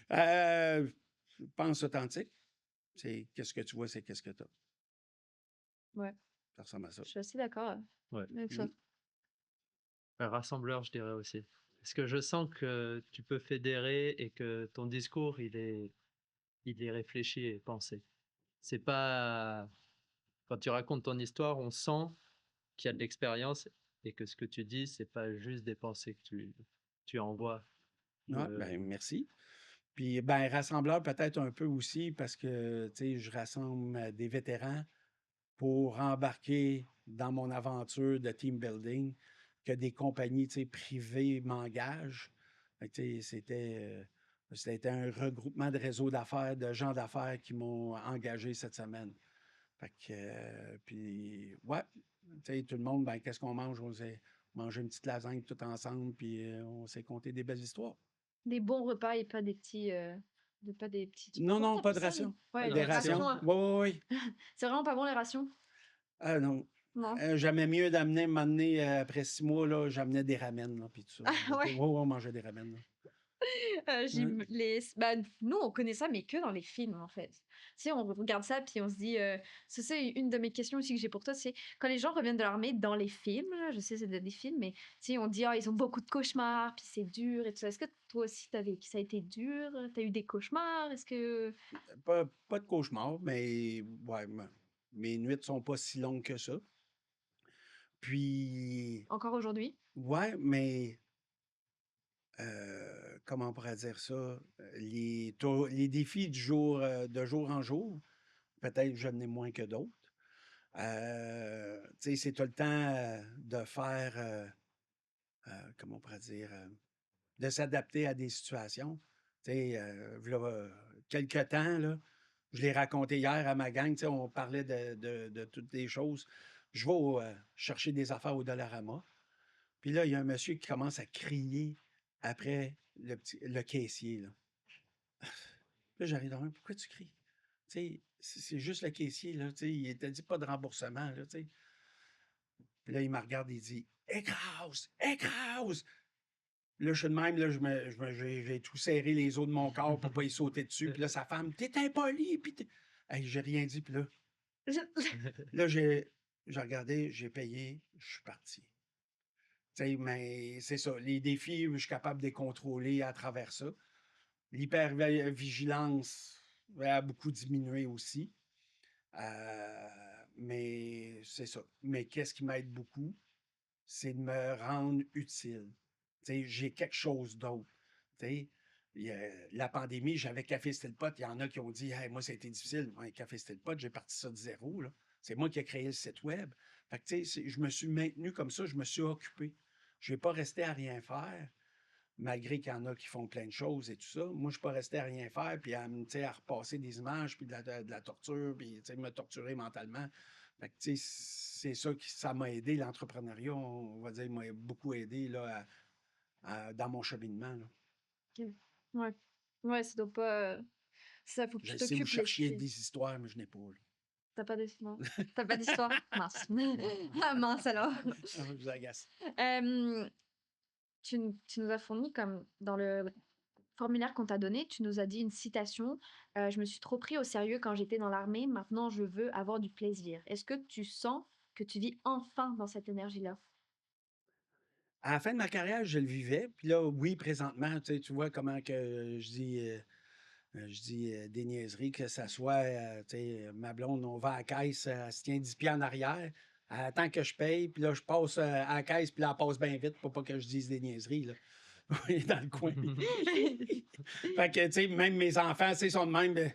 je pense authentique. C'est qu'est-ce que tu vois, c'est qu'est-ce que tu as. Ouais, Ça ressemble à ça. je suis assez d'accord Ouais. avec ça. Un rassembleur, je dirais aussi. Parce que je sens que tu peux fédérer et que ton discours, il est réfléchi et pensé. C'est pas... Quand tu racontes ton histoire, on sent qu'il y a de l'expérience et que ce que tu dis, c'est pas juste des pensées que tu envoies. Ouais, ben, merci. Puis, ben, rassembleur peut-être un peu aussi parce que, tu sais, je rassemble des vétérans pour embarquer dans mon aventure de team building que des compagnies, tu sais, privées m'engagent. Fait que, tu sais, c'était un regroupement de réseaux d'affaires, de gens d'affaires qui m'ont engagé cette semaine. Fait que, puis, ouais, tu sais, tout le monde, ben, qu'est-ce qu'on mange? On s'est mangé une petite lasagne tout ensemble, puis on s'est conté des belles histoires. Des bons repas et pas des petits. Pas des petits. Non, Comment non, pas t'appelles de ça, les- ration. Ouais, de Des les ration. rations. rations. Oui, oui, oui. C'est vraiment pas bon, les rations? Ah non. Non. J'aimais mieux m'amener après 6 mois, là, j'amenais des ramen, là, puis tout ça. Ah ouais. Oui, on mangeait des ramen, là. Ouais. Nous, on connaît ça, mais que dans les films, en fait. Tu sais, on regarde ça, puis on se dit... c'est une de mes questions aussi que j'ai pour toi, c'est quand les gens reviennent de l'armée dans les films, là, je sais, c'est des films, mais tu sais, on dit, oh, ils ont beaucoup de cauchemars, puis c'est dur et tout ça. Est-ce que toi aussi, ça a été dur? T'as eu des cauchemars? Est-ce que... Pas de cauchemar, mais ouais, mes nuits sont pas si longues que ça. Puis, Encore aujourd'hui? ouais, mais comment on pourrait dire ça? Les défis de jour en jour, peut-être que j'en ai moins que d'autres. Tu sais, c'est tout le temps de faire, comment on pourrait dire, de s'adapter à des situations. Tu sais, v'là quelque temps, là, je l'ai raconté hier à ma gang, tu sais, on parlait de toutes les choses. Je vais chercher des affaires au Dollarama. Puis là, il y a un monsieur qui commence à crier après le caissier, là. Là, j'arrive dans pourquoi tu cries? Tu sais, c'est juste le caissier, là, tu sais, il t'a dit pas de remboursement, là, tu sais. Puis là, il me regarde et il dit, écrase, écrase! Là, je suis de même, là, j'ai tout serré les os de mon corps pour pas y sauter dessus. Puis là, sa femme, t'es impoli. Puis hey, j'ai rien dit. Puis là, j'ai regardé, j'ai payé, je suis parti. Tu sais, mais c'est ça. Les défis, je suis capable de les contrôler à travers ça. L'hypervigilance a beaucoup diminué aussi. Mais c'est ça. Mais qu'est-ce qui m'aide beaucoup? C'est de me rendre utile. Tu sais, j'ai quelque chose d'autre. Tu sais, la pandémie, j'avais Café Still Pot. Il y en a qui ont dit hey, moi, ça a été difficile. Ouais, Café Still Pot, j'ai parti ça de zéro. Là. C'est moi qui ai créé le site web. Fait que, tu sais, je me suis maintenu comme ça, je me suis occupé. Je n'ai pas resté à rien faire, malgré qu'il y en a qui font plein de choses et tout ça. Moi, je ne suis pas resté à rien faire, puis à repasser des images, puis de la torture, puis me torturer mentalement. Fait que, c'est ça qui ça m'a aidé, l'entrepreneuriat, on va dire, m'a beaucoup aidé là, dans mon cheminement. Là. Ok. Ouais. Ouais, ça doit pas. Ça, faut que tu J'essaie de vous t'occupes chercher l'esprit. des histoires, mais je n'ai pas. Là. T'as pas d'histoire? T'as pas d'histoire? Mince. Ah mince alors. Je vous agace. Euh, tu nous as fourni, comme dans le formulaire qu'on t'a donné, tu nous as dit une citation. Je me suis trop pris au sérieux quand j'étais dans l'armée, maintenant je veux avoir du plaisir. Est-ce que tu sens que tu vis enfin dans cette énergie-là? À la fin de ma carrière, je le vivais. Puis là, oui, présentement, tu vois comment que je dis des niaiseries, que ça soit, tu sais, ma blonde, on va à la caisse, elle se tient 10 pieds en arrière, elle attend que je paye, puis là, je passe à la caisse, puis là, elle passe bien vite pour pas que je dise des niaiseries, là. Oui, dans le coin. Fait que, tu sais, même mes enfants, tu sais, sont de même, ben,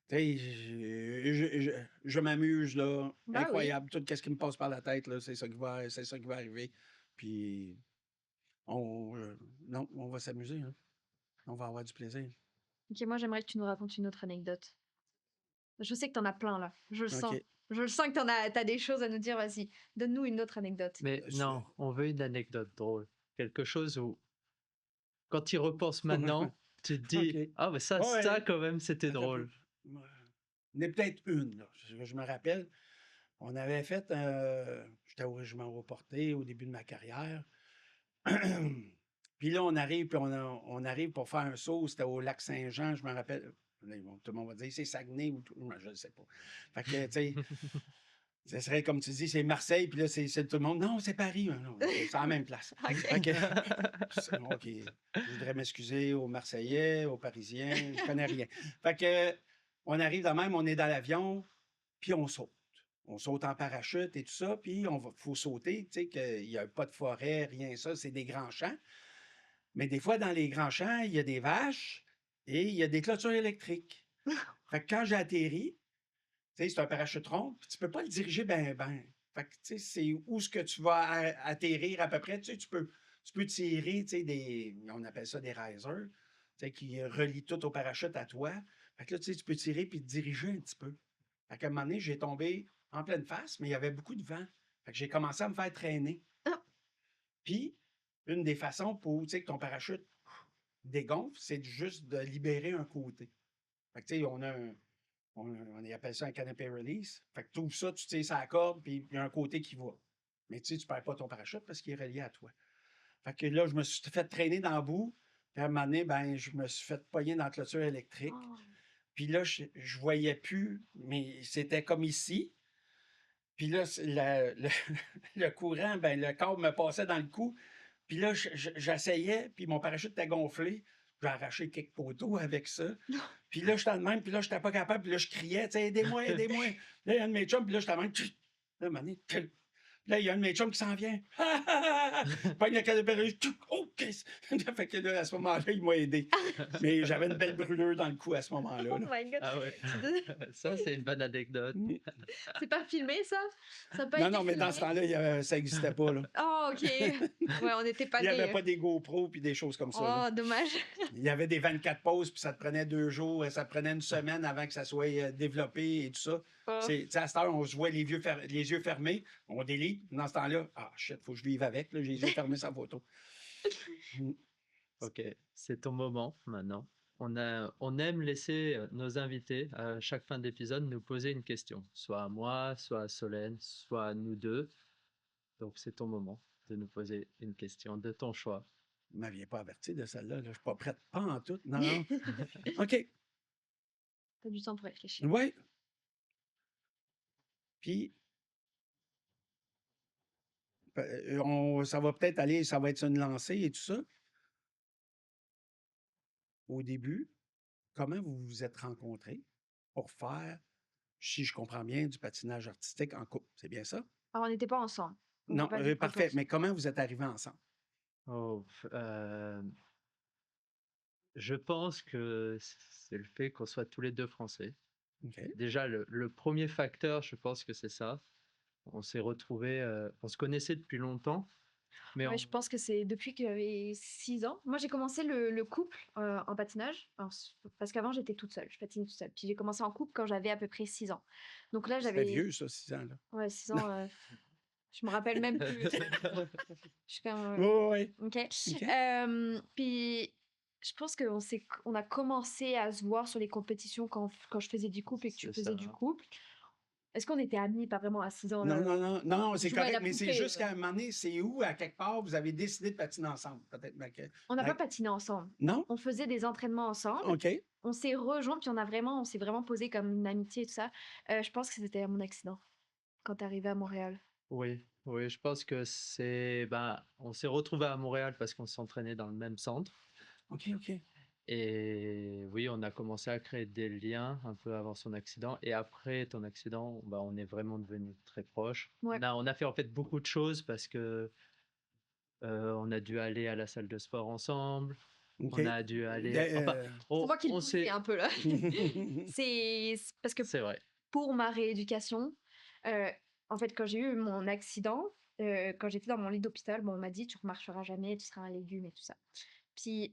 tu sais, je m'amuse, là. Bah oui. Incroyable. Tout ce qui me passe par la tête, là, c'est ça qui va arriver. Puis, non, on va s'amuser, hein. On va avoir du plaisir. Ok, moi j'aimerais que tu nous racontes une autre anecdote. Je sais que t'en as plein là, je le sens. OK. Je le sens que t'as des choses à nous dire, vas-y. Donne-nous une autre anecdote. Mais Je- non, on veut une anecdote drôle. Quelque chose où, quand tu y repenses maintenant, tu te dis, OK. ah, mais ça Ouais. quand même, c'était Attends un peu. drôle. Il y en a peut-être une, là. Je me rappelle, on avait fait, j'étais au régiment reporté au début de ma carrière. Puis là, on arrive, on arrive pour faire un saut, c'était au lac Saint-Jean, je me rappelle. Là, tout le monde va dire, c'est Saguenay ou tout, moi, je ne sais pas. Fait que, tu sais, ce serait comme tu dis, c'est Marseille, puis là, c'est tout le monde. Non, c'est Paris. Non, c'est à la même place. Ok. Fait que, OK, je voudrais m'excuser aux Marseillais, aux Parisiens, je connais rien. Fait que, on arrive de même, on est dans l'avion, puis on saute. On saute en parachute et tout ça, puis faut sauter, tu sais, qu'il n'y a pas de forêt, rien ça, c'est des grands champs. Mais des fois, dans les grands champs, il y a des vaches et il y a des clôtures électriques. Fait que quand j'ai atterri, tu sais, c'est un parachute rond, puis tu peux pas le diriger ben. Fait que, tu sais, c'est où ce que tu vas atterrir à peu près. Tu sais, tu peux tirer, tu sais, on appelle ça des risers, tu sais, qui relient tout au parachute à toi. Fait que là, tu sais, tu peux tirer puis te diriger un petit peu. Fait qu'à un moment donné, j'ai tombé en pleine face, mais il y avait beaucoup de vent. Fait que j'ai commencé à me faire traîner. Ah. Puis, une des façons pour, tu sais, que ton parachute dégonfle, c'est juste de libérer un côté. Fait que, tu sais, on appelle ça un canopy release. Fait que tout ça, tu tires sa corde, puis il y a un côté qui va. Mais tu sais, tu perds pas ton parachute parce qu'il est relié à toi. Fait que là, je me suis fait traîner dans le bout. Puis à un moment donné, ben, je me suis fait pogner dans la clôture électrique. Oh. Puis là, je voyais plus, mais c'était comme ici. Puis là, le courant, ben, le corps me passait dans le cou. Puis là, j'essayais, puis mon parachute était gonflé. J'ai arraché quelques poteaux avec ça. Puis là, j'étais de même, puis là, j'étais pas capable. Puis là, je criais, tu sais, aidez-moi, aidez-moi. Là, il y a un de mes chums, puis là, j'étais de même. Là, à un moment donné, là, il y a un de mes chums qui s'en vient. Pogne le canapé, oh, qu'est-ce? Fait que là, à ce moment-là, il m'a aidé. Mais j'avais une belle brûlure dans le cou à ce moment-là. Oh là. my god. Ah ouais, ça c'est une bonne anecdote. C'est pas filmé ça? Ça a pas Non, été non, mais dans filmé? ce temps-là, ça n'existait pas. Là. Oh ok. Ouais, on n'était pas Il n'y avait nés. pas des GoPro puis des choses comme ça. là. Oh, dommage. Il y avait des 24 pauses, puis ça te prenait 2 jours, ça te prenait une semaine avant que ça soit développé et tout ça. Oh. Tu sais, à cette heure, on se voit les yeux fermés, on délite. Dans ce temps-là, ah shit, faut que je vive avec, là, j'ai les yeux fermés sans photo. Ok, c'est ton moment maintenant. On aime laisser nos invités à chaque fin d'épisode nous poser une question, soit à moi, soit à Solène, soit à nous deux. Donc c'est ton moment de nous poser une question de ton choix. Vous ne m'aviez pas averti de celle-là. Là. Je ne suis pas prête. Pas en tout. Non, non. OK. T'as du temps pour réfléchir. Oui. Puis, ça va peut-être aller, ça va être une lancée et tout ça. Au début, comment vous vous êtes rencontrés pour faire, si je comprends bien, du patinage artistique en couple? C'est bien ça? Alors, on n'était pas ensemble. On Non, n'était pas du tout parfait. ensemble. Mais comment vous êtes arrivés ensemble? Oh, je pense que c'est le fait qu'on soit tous les deux français. OK. Déjà, le premier facteur, je pense que c'est ça. On s'est retrouvés, on se connaissait depuis longtemps, mais Ouais, je pense que c'est depuis que j'avais 6 ans. Moi, j'ai commencé le couple en patinage, parce qu'avant, j'étais toute seule, je patinais toute seule. Puis j'ai commencé en couple quand j'avais à peu près 6 ans. Donc là, C'était j'avais... vieux, ça, 6 ans, là. Ouais, 6 ans, je me rappelle même plus. Je suis quand même... Oui, oui, Ok. OK. Puis je pense on a commencé à se voir sur les compétitions quand je faisais du couple et que tu C'est faisais ça. du couple. Est-ce qu'on était amis? Pas vraiment à 6 ans. Non, là. non, non, non, c'est jouait à la correct, mais c'est poupée, juste là. qu'à un moment donné, c'est où, à quelque part, vous avez décidé de patiner ensemble, peut-être, On n'a ma- pas patiné ensemble. Non? On faisait des entraînements ensemble. OK. On s'est rejoints, puis on s'est vraiment posé comme une amitié et tout ça. Je pense que c'était à mon accident, quand t'es arrivé à Montréal. Oui, oui, je pense que on s'est retrouvés à Montréal parce qu'on s'entraînait dans le même centre. OK, OK. Et oui, on a commencé à créer des liens un peu avant son accident. Et après ton accident, on est vraiment devenus très proches. Ouais. On a fait en fait beaucoup de choses parce que on a dû aller à la salle de sport ensemble. OK. On a dû aller. Enfin, C'est moi qui le on poussais s'est. un peu là. C'est parce que C'est vrai. pour ma rééducation, en fait, quand j'ai eu mon accident, quand j'étais dans mon lit d'hôpital, on m'a dit tu remarcheras jamais, tu seras un légume et tout ça. Puis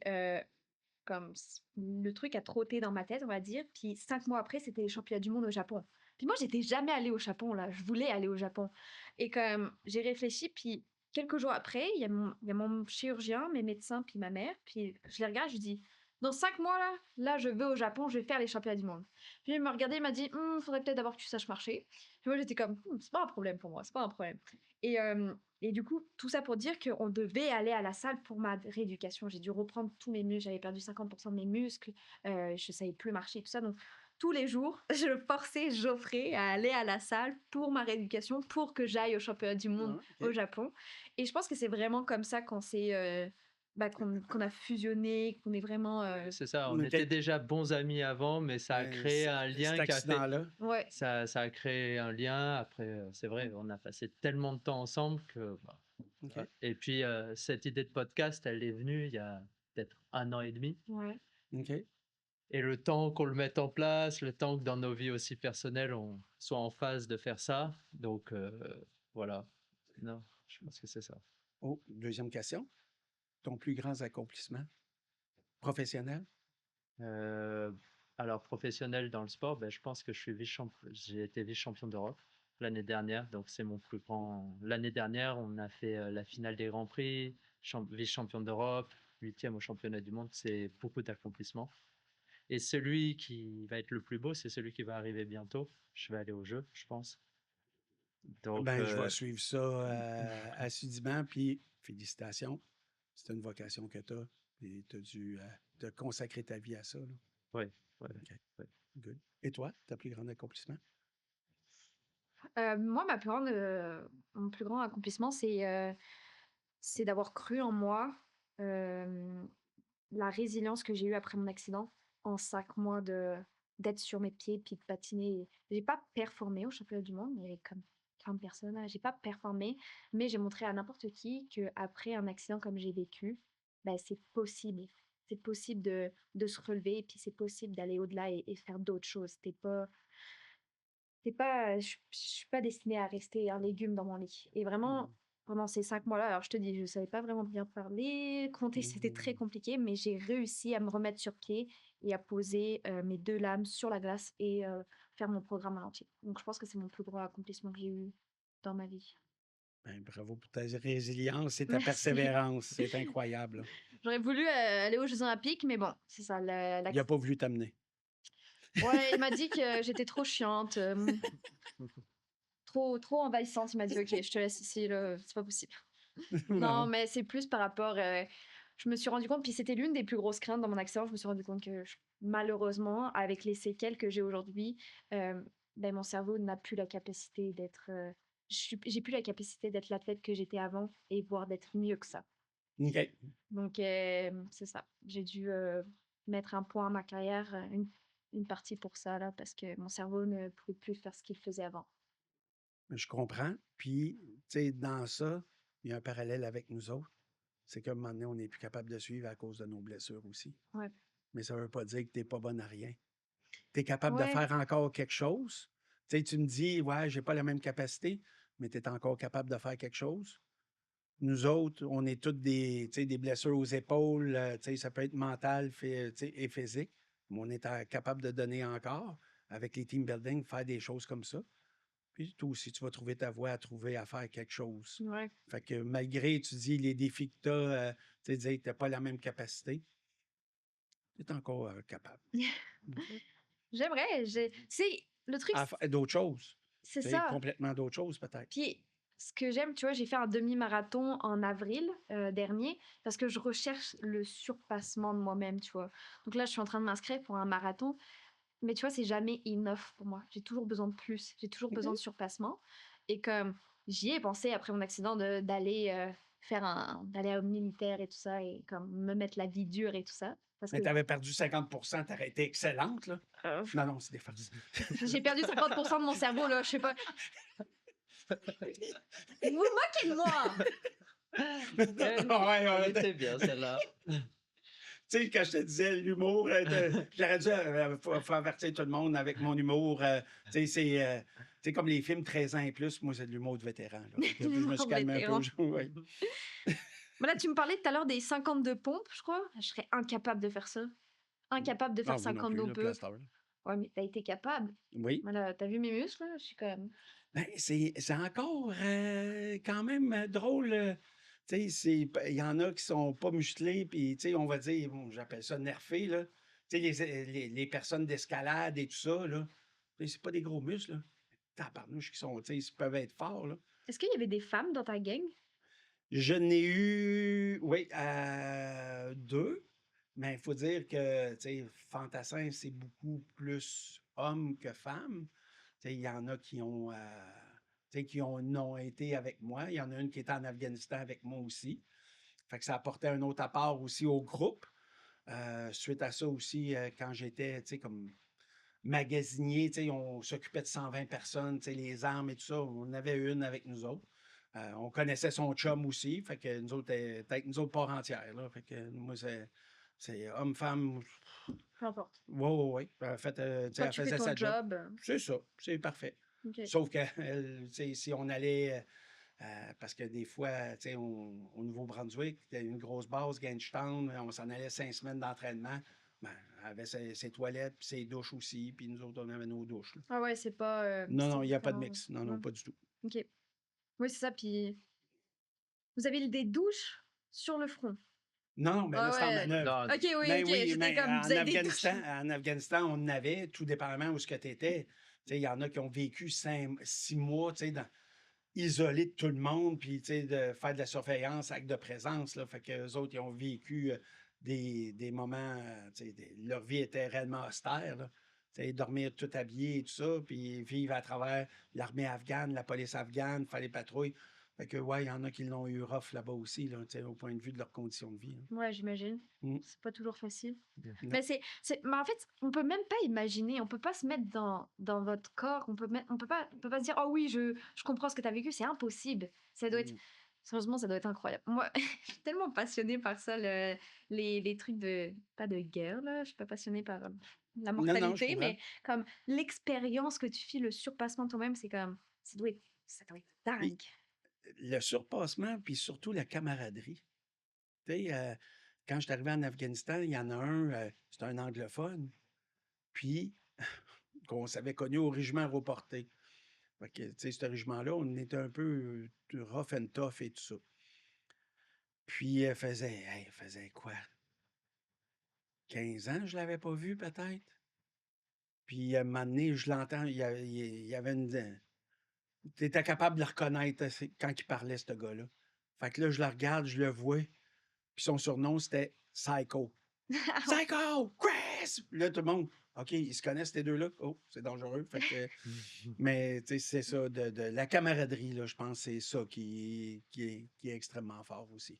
le truc a trotté dans ma tête, on va dire. Puis 5 mois après, c'était les championnats du monde au Japon. Puis moi, j'étais jamais allée au Japon là. Je voulais aller au Japon. Et comme j'ai réfléchi, puis quelques jours après, il y a mon chirurgien, mes médecins, puis ma mère. Puis je les regarde, je dis dans 5 mois là, je vais au Japon, je vais faire les championnats du monde. Puis il m'a regardé, il m'a dit faudrait peut-être d'abord que tu saches marcher. Puis moi, j'étais comme c'est pas un problème pour moi, c'est pas un problème. Et et du coup, tout ça pour dire qu'on devait aller à la salle pour ma rééducation. J'ai dû reprendre tous mes muscles. J'avais perdu 50% de mes muscles. Je savais plus marcher, tout ça. Donc, tous les jours, je forçais Geoffrey à aller à la salle pour ma rééducation, pour que j'aille au championnat du monde OK. au Japon. Et je pense que c'est vraiment comme ça qu'on s'est... qu'on a fusionné, qu'on est vraiment... C'est ça, on OK. était déjà bons amis avant, mais ça a créé un lien Cet qui a fait. accident-là. Ouais. Ça a créé un lien. Après, c'est vrai, on a passé tellement de temps ensemble que. OK. Ouais. Et puis, cette idée de podcast, elle est venue il y a peut-être 1 an et demi. Ouais. OK. Et le temps qu'on le mette en place, le temps que dans nos vies aussi personnelles, on soit en phase de faire ça. Donc, voilà. Non, je pense que c'est ça. Oh, deuxième question. Ton plus grand accomplissement professionnel? Alors, professionnel dans le sport, je pense que j'ai été vice-champion d'Europe l'année dernière. Donc, c'est mon plus grand. L'année dernière, on a fait la finale des Grands Prix, vice-champion d'Europe, 8e au championnat du monde. C'est beaucoup d'accomplissements. Et celui qui va être le plus beau, c'est celui qui va arriver bientôt. Je vais aller au jeu, je pense. Donc, Je vais suivre ça assidûment, puis félicitations. C'est une vocation que tu as, et tu as dû te consacrer ta vie à ça. Là. oui. Ouais, OK. ouais. Good. Et toi, ta plus grand accomplissement? Moi, mon plus grand accomplissement, c'est d'avoir cru en moi, la résilience que j'ai eue après mon accident, en 5 mois d'être sur mes pieds puis de patiner. J'ai pas performé au championnat du monde, il y avait comme 40 personnes, là. J'ai pas performé, mais j'ai montré à n'importe qui qu'après un accident comme j'ai vécu, c'est possible. C'est possible de se relever et puis c'est possible d'aller au-delà et faire d'autres choses. Je suis pas destinée à rester un légume dans mon lit. Et vraiment, pendant ces 5 mois-là, alors je te dis, je savais pas vraiment bien parler, compter, c'était très compliqué, mais j'ai réussi à me remettre sur pied et à poser mes 2 lames sur la glace et faire mon programme à l'entier. Donc je pense que c'est mon plus gros accomplissement que j'ai eu dans ma vie. Bravo pour ta résilience et ta Merci. persévérance. C'est incroyable. J'aurais voulu aller aux Jeux Olympiques, mais bon, c'est ça. Il n'a pas voulu t'amener. Ouais, il m'a dit que j'étais trop chiante, trop envahissante. Il m'a dit, ok, je te laisse ici, là, c'est pas possible. Non, mais c'est plus par rapport je me suis rendu compte, puis c'était l'une des plus grosses craintes dans mon accident, je me suis rendu compte que malheureusement, avec les séquelles que j'ai aujourd'hui, ben, mon cerveau n'a plus la capacité d'être... j'ai plus la capacité d'être l'athlète que j'étais avant et voire d'être mieux que ça. OK. Donc, c'est ça. J'ai dû mettre un point à ma carrière, une partie pour ça, là, parce que mon cerveau ne pouvait plus faire ce qu'il faisait avant. Je comprends. Puis, tu sais, dans ça, il y a un parallèle avec nous autres. C'est qu'à un moment donné, on n'est plus capable de suivre à cause de nos blessures aussi. Ouais. Mais ça ne veut pas dire que tu n'es pas bonne à rien. Tu es capable de Ouais. faire encore quelque chose. Tu sais, tu me dis, ouais, j'ai pas la même capacité, mais tu es encore capable de faire quelque chose. Nous autres, on est toutes des, tu sais, des blessures aux épaules. Tu sais, ça peut être mental tu sais, et physique. Mais on est capable de donner encore, avec les team building, faire des choses comme ça. Puis toi aussi, tu vas trouver ta voie à faire quelque chose. Ouais. Fait que malgré, tu dis, les défis que tu as, tu sais, tu n'as pas la même capacité, tu es encore capable. J'aimerais. Tu sais, le truc, À faire d'autres choses. c'est Tu sais, ça. complètement d'autres choses, peut-être. Puis, ce que j'aime, tu vois, j'ai fait un demi-marathon en avril dernier parce que je recherche le surpassement de moi-même, tu vois. Donc là, je suis en train de m'inscrire pour un marathon, mais tu vois, c'est jamais enough pour moi. J'ai toujours besoin de plus, j'ai toujours besoin de surpassement. Et comme j'y ai pensé après mon accident d'aller d'aller au militaire et tout ça et comme me mettre la vie dure et tout ça. Parce Mais que tu avais perdu 50%, tu aurais été excellente, là. euh, Non, c'est des farces. j'ai perdu 50% de mon cerveau, là, je sais pas. Vous vous moquez de moi! Elle était bien, celle-là. Tu sais, quand je te disais l'humour, j'aurais dû faut avertir tout le monde avec mon humour. Tu sais, c'est comme les films 13 ans et plus. Moi, c'est de l'humour de vétéran. Là. Fait que je me L'humour suis de calmé un peu. vétéran. Ouais. Voilà, tu me parlais tout à l'heure des 52 pompes, je crois. Je serais incapable de faire ça. Incapable de faire Ah, moi non 52 plus, là, puis à cette pompes. heure, là. Ouais, mais t'as été capable. Oui. Voilà, t'as vu mes muscles, là? Je suis quand même... Ben, c'est encore quand même drôle. Tu sais, il y en a qui sont pas musclés, puis tu sais, on va dire, bon, j'appelle ça nerfé, là. Tu sais, les personnes d'escalade et tout ça, là. Tu sais, c'est pas des gros muscles, là. Tabarnouche qui sont, tu sais, ils peuvent être forts, là. Est-ce qu'il y avait des femmes dans ta gang? Je n'ai eu, oui, 2, mais il faut dire que, tu sais, Fantassin, c'est beaucoup plus homme que femme. Tu sais, il y en a qui ont, tu sais, qui ont été avec moi. Il y en a une qui était en Afghanistan avec moi aussi. Fait que ça apportait un autre apport aussi au groupe. Suite à ça aussi, quand j'étais, tu sais, comme magasinier, tu sais, on s'occupait de 120 personnes, tu sais, les armes et tout ça. On en avait une avec nous autres. On connaissait son chum aussi, fait que nous autres, t'es avec nous autres part entière, là. Fait que moi, c'est homme-femme. Peu importe. Oui, oui, oui. En fait, tu sais, Toi, elle tu fais faisait ton sa job. job. C'est ça, c'est parfait. Ok. Sauf que tu sais, si on allait, parce que des fois, tu sais, au Nouveau-Brunswick, il y a une grosse base, Gagetown, on s'en allait 5 semaines d'entraînement. Ben, elle avait ses toilettes, puis ses douches aussi, puis nous autres, on avait nos douches, là. Ah ouais, c'est pas... Non, c'est non, il n'y a pas de différent. mix. Non, non, Ouais. pas du tout. Ok. Oui, c'est ça, puis... Vous avez des douches sur le front. Non, non, mais Ah là, c'est en ouais. manœuvre. Non, Ok, oui, Mais ok. oui, J'étais mais comme... Vous avez des douches. En Afghanistan, on en avait, tout dépendamment où ce que tu étais. Tu sais, il y en a qui ont vécu 6 mois, tu sais, isolés de tout le monde, puis, tu sais, de faire de la surveillance, acte de présence, là. Fait qu'eux autres, ils ont vécu des moments, tu sais, leur vie était réellement austère, là. Tu sais, dormir tout habillé et tout ça, puis vivre à travers l'armée afghane, la police afghane, faire les patrouilles. Fait que, ouais, il y en a qui l'ont eu rough là-bas aussi, là, tu sais, au point de vue de leurs conditions de vie, hein. Ouais, j'imagine. Mm. C'est pas toujours facile. Bien. Non. Mais en fait, on peut même pas imaginer, on peut pas se mettre dans votre corps, on peut pas se dire, oh oui, je comprends ce que tu as vécu, c'est impossible. Ça doit être, Mm. sérieusement, ça doit être incroyable. Moi, je suis tellement passionnée par ça, les trucs pas de guerre, là, je suis pas passionnée par la Non, non, je mortalité, comprends. mais comme l'expérience que tu vis, le surpassement de toi-même, c'est comme, ça doit être dingue. Le surpassement, puis surtout la camaraderie. Tu sais, quand je suis arrivé en Afghanistan, il y en a un, c'est un anglophone, puis qu'on s'avait connu au régiment aéroporté. Fait que, tu sais, ce régiment-là, on était un peu rough and tough et tout ça. Puis, faisait quoi? 15 ans, je l'avais pas vu, peut-être. Puis, à un moment donné, je l'entends, il y avait une... Tu étais capable de le reconnaître quand il parlait, ce gars-là. Fait que là, je le regarde, je le vois. Puis son surnom, c'était Psycho. Psycho! Chris! Puis là, tout le monde, OK, ils se connaissent, ces deux-là. Oh, c'est dangereux. Fait que, mais tu sais, c'est ça, de la camaraderie, là, je pense que c'est ça qui est extrêmement fort aussi.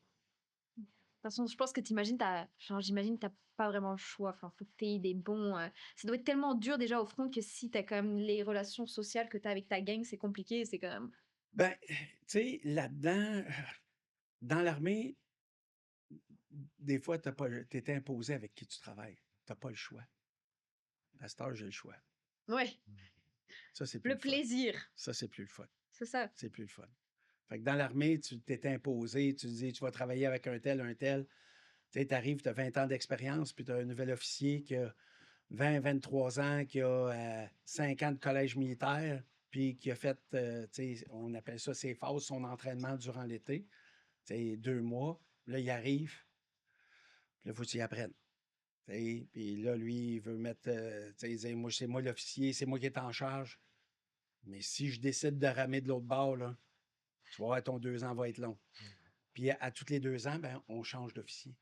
De toute façon, je pense que j'imagine que t'as pas vraiment le choix. Enfin, faut que t'aies des bons. Ça doit être tellement dur déjà au front que si t'as quand même les relations sociales que t'as avec ta gang, c'est compliqué. C'est quand même. Ben, tu sais, là-dedans, dans l'armée, des fois, t'es imposé avec qui tu travailles. T'as pas le choix. À cette heure, j'ai le choix. Ouais, Ça, c'est plus le le fun. plaisir, Ça, c'est plus le fun. c'est ça. C'est plus le fun. Fait que dans l'armée, tu t'es imposé, tu dis, tu vas travailler avec un tel, un tel. Tu sais, t'arrives, tu as 20 ans d'expérience, puis tu as un nouvel officier qui a 20, 23 ans, qui a 5 ans de collège militaire, puis qui a fait, tu sais, on appelle ça ses phases, son entraînement durant l'été. Tu sais, 2 mois. Là, il arrive, puis là, il faut qu'il apprenne. Tu sais, puis là, lui, il veut mettre, tu sais, il dit, moi, c'est moi l'officier, c'est moi qui est en charge. Mais si je décide de ramer de l'autre bord, là, tu vas voir, ton 2 ans va être long. Puis à tous les 2 ans, ben, on change d'officier.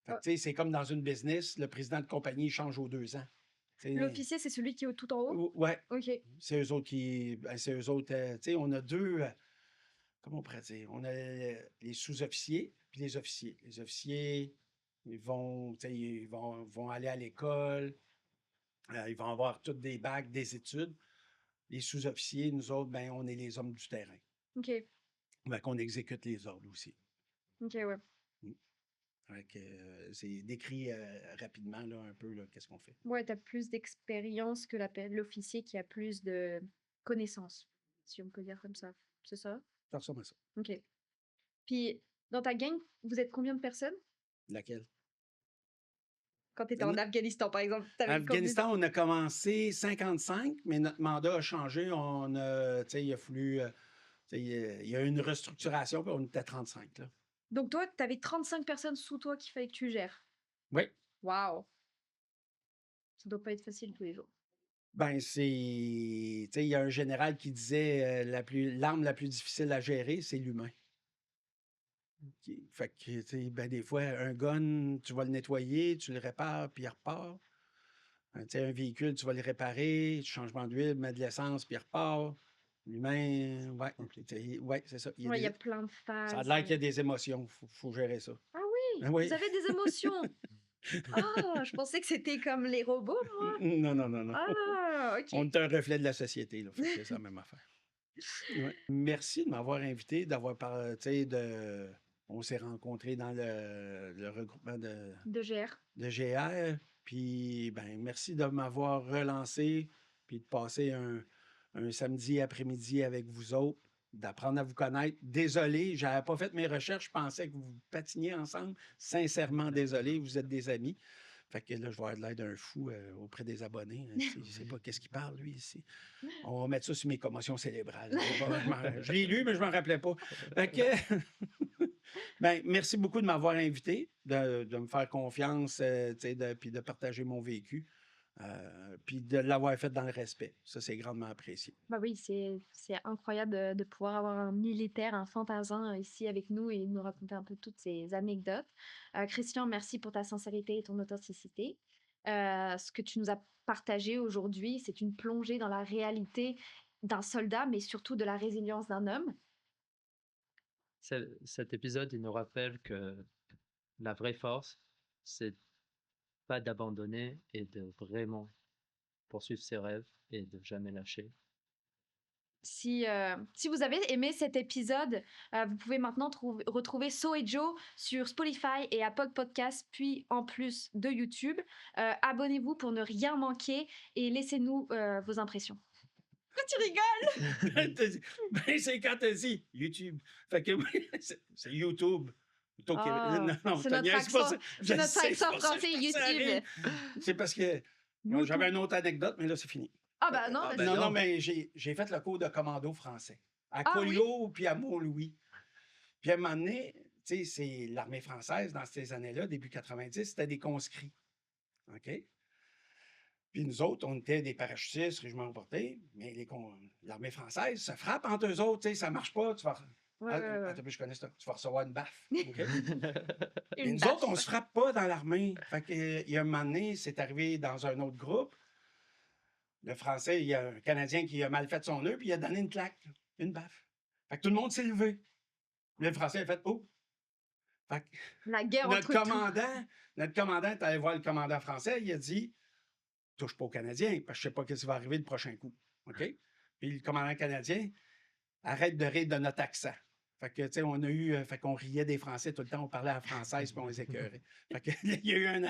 Fait que, Ah. tu sais, c'est comme dans une business, le président de compagnie il change aux 2 ans. Tu sais, L'officier, c'est celui qui est tout en haut? ouais, Ok. c'est eux autres qui. Ben, c'est eux autres. Tu sais, on a deux. Comment on pourrait dire? On a les sous-officiers puis les officiers. Les officiers, ils vont, tu sais, vont aller à l'école. Ils vont avoir toutes des bacs, des études. Les sous-officiers, nous autres, ben, on est les hommes du terrain. Ok. Ben, qu'on exécute les ordres aussi. Ok, ouais. Fait que, c'est décrit rapidement là, un peu là, qu'est-ce qu'on fait. Ouais, t'as plus d'expérience que l'officier qui a plus de connaissances, si on peut dire comme ça. C'est ça? Ça ressemble à ça. Ok. Puis, dans ta gang, vous êtes combien de personnes? Laquelle? Quand t'étais en Afghanistan, par exemple, t'avais combien? Afghanistan, on a commencé 55, mais notre mandat a changé. On a, tu sais, il a fallu, tu sais, il y a eu une restructuration, puis on était 35, là. Donc toi, t'avais 35 personnes sous toi qu'il fallait que tu gères. Oui. Waouh! Ça doit pas être facile tous les jours. Ben, c'est, tu sais, il y a un général qui disait l'arme la plus difficile à gérer, c'est l'humain. Fait que, tu sais, ben, des fois, un gun, tu vas le nettoyer, tu le répares, puis il repart. Tu sais, un véhicule, tu vas le réparer, changement d'huile, mets de l'essence, puis il repart. L'humain, ouais, c'est ça. Ouais, il y a plein de phases. Ça a l'air qu'il y a des émotions. Faut gérer ça. Ah oui, Ah oui. vous avez des émotions. Ah, je pensais que c'était comme les robots, moi. Non, non, non, non. Ah, On ok. est un reflet de la société, là. Fait que c'est la même affaire. Ouais. Merci de m'avoir invité, d'avoir parlé, tu sais, on s'est rencontrés dans le regroupement De GR. de GR. Puis, ben, merci de m'avoir relancé, puis de passer un samedi après-midi avec vous autres, d'apprendre à vous connaître. Désolé, je n'avais pas fait mes recherches, je pensais que vous patiniez ensemble. Sincèrement, désolé, vous êtes des amis. Fait que là, je vais avoir de l'air d'un fou auprès des abonnés. Je ne sais pas qu'est-ce qu'il parle, lui, ici. On va mettre ça sur mes commotions cérébrales. Je l'ai lu, mais je ne m'en rappelais pas. Fait que, ben, merci beaucoup de m'avoir invité, de me faire confiance, puis de partager mon vécu, puis de l'avoir fait dans le respect. Ça, c'est grandement apprécié. Bah oui, c'est incroyable de pouvoir avoir un militaire, un fantassin ici avec nous et nous raconter un peu toutes ces anecdotes. Christian, merci pour ta sincérité et ton authenticité. Ce que tu nous as partagé aujourd'hui, c'est une plongée dans la réalité d'un soldat, mais surtout de la résilience d'un homme. Cet épisode, il nous rappelle que la vraie force, c'est pas d'abandonner et de vraiment poursuivre ses rêves et de jamais lâcher. Si vous avez aimé cet épisode, vous pouvez maintenant retrouver So et Joe sur Spotify et Apple Podcasts, puis en plus de YouTube. Abonnez-vous pour ne rien manquer et laissez-nous vos impressions. Pourquoi tu rigoles? Ben, c'est quand t'as dit YouTube. Fait que c'est YouTube. Plutôt que... C'est notre accent français YouTube. C'est parce que j'avais une autre anecdote, mais là, c'est fini. Ah bah non, ben Non, non. non, mais j'ai fait le cours de commando français. À Ah oui? Collioure puis à Mont-Louis. Puis à un moment donné, tu sais, c'est l'armée française dans ces années-là, début 90, c'était des conscrits. OK? Puis nous autres, on était des parachutistes, régiment porté, mais l'armée française se frappe entre eux autres, tu sais, ça marche pas. Ouais, Ah, ouais, ouais. attends, je connais ça. Tu vas recevoir une baffe. OK? Et Une nous autres, on baffe. se frappe pas dans l'armée. Fait que, il y a un moment donné, c'est arrivé dans un autre groupe. Le Français, il y a un Canadien qui a mal fait son nœud, puis il a donné une claque, là, une baffe. Fait que tout le monde s'est levé. Puis le Français a fait « Oh! » Fait que La guerre notre entre tout. commandant est allé voir le commandant français, il a dit « Touche pas aux Canadiens, parce que je sais pas ce qui va arriver le prochain coup. » OK? Puis le commandant canadien arrête de rire de notre accent. Fait que, tu sais, on a eu, fait qu'on riait des Français tout le temps, on parlait à la française, puis on les écœurait. Fait que, il y a eu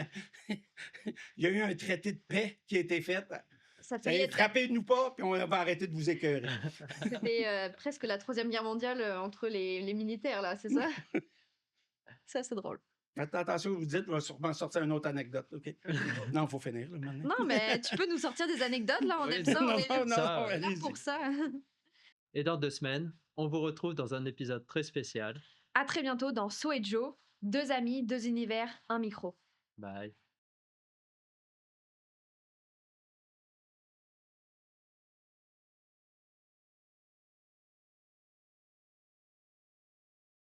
il y a eu un traité de paix qui a été fait. Ça fait Frappez-nous pas, puis on va arrêter de vous écœurer. C'était presque la Troisième Guerre mondiale entre les militaires, là, c'est ça? Ça, c'est drôle. Faites attention, vous dites, on va sûrement sortir une autre anecdote, OK? Non, il faut finir, là, maintenant. Non, mais tu peux nous sortir des anecdotes, là, on Oui, aime ça, non, on est non, non, ça, là allez-y. pour ça. Et dans 2 semaines, on vous retrouve dans un épisode très spécial. À très bientôt dans So et Joe, 2 amis, 2 univers, un micro. Bye.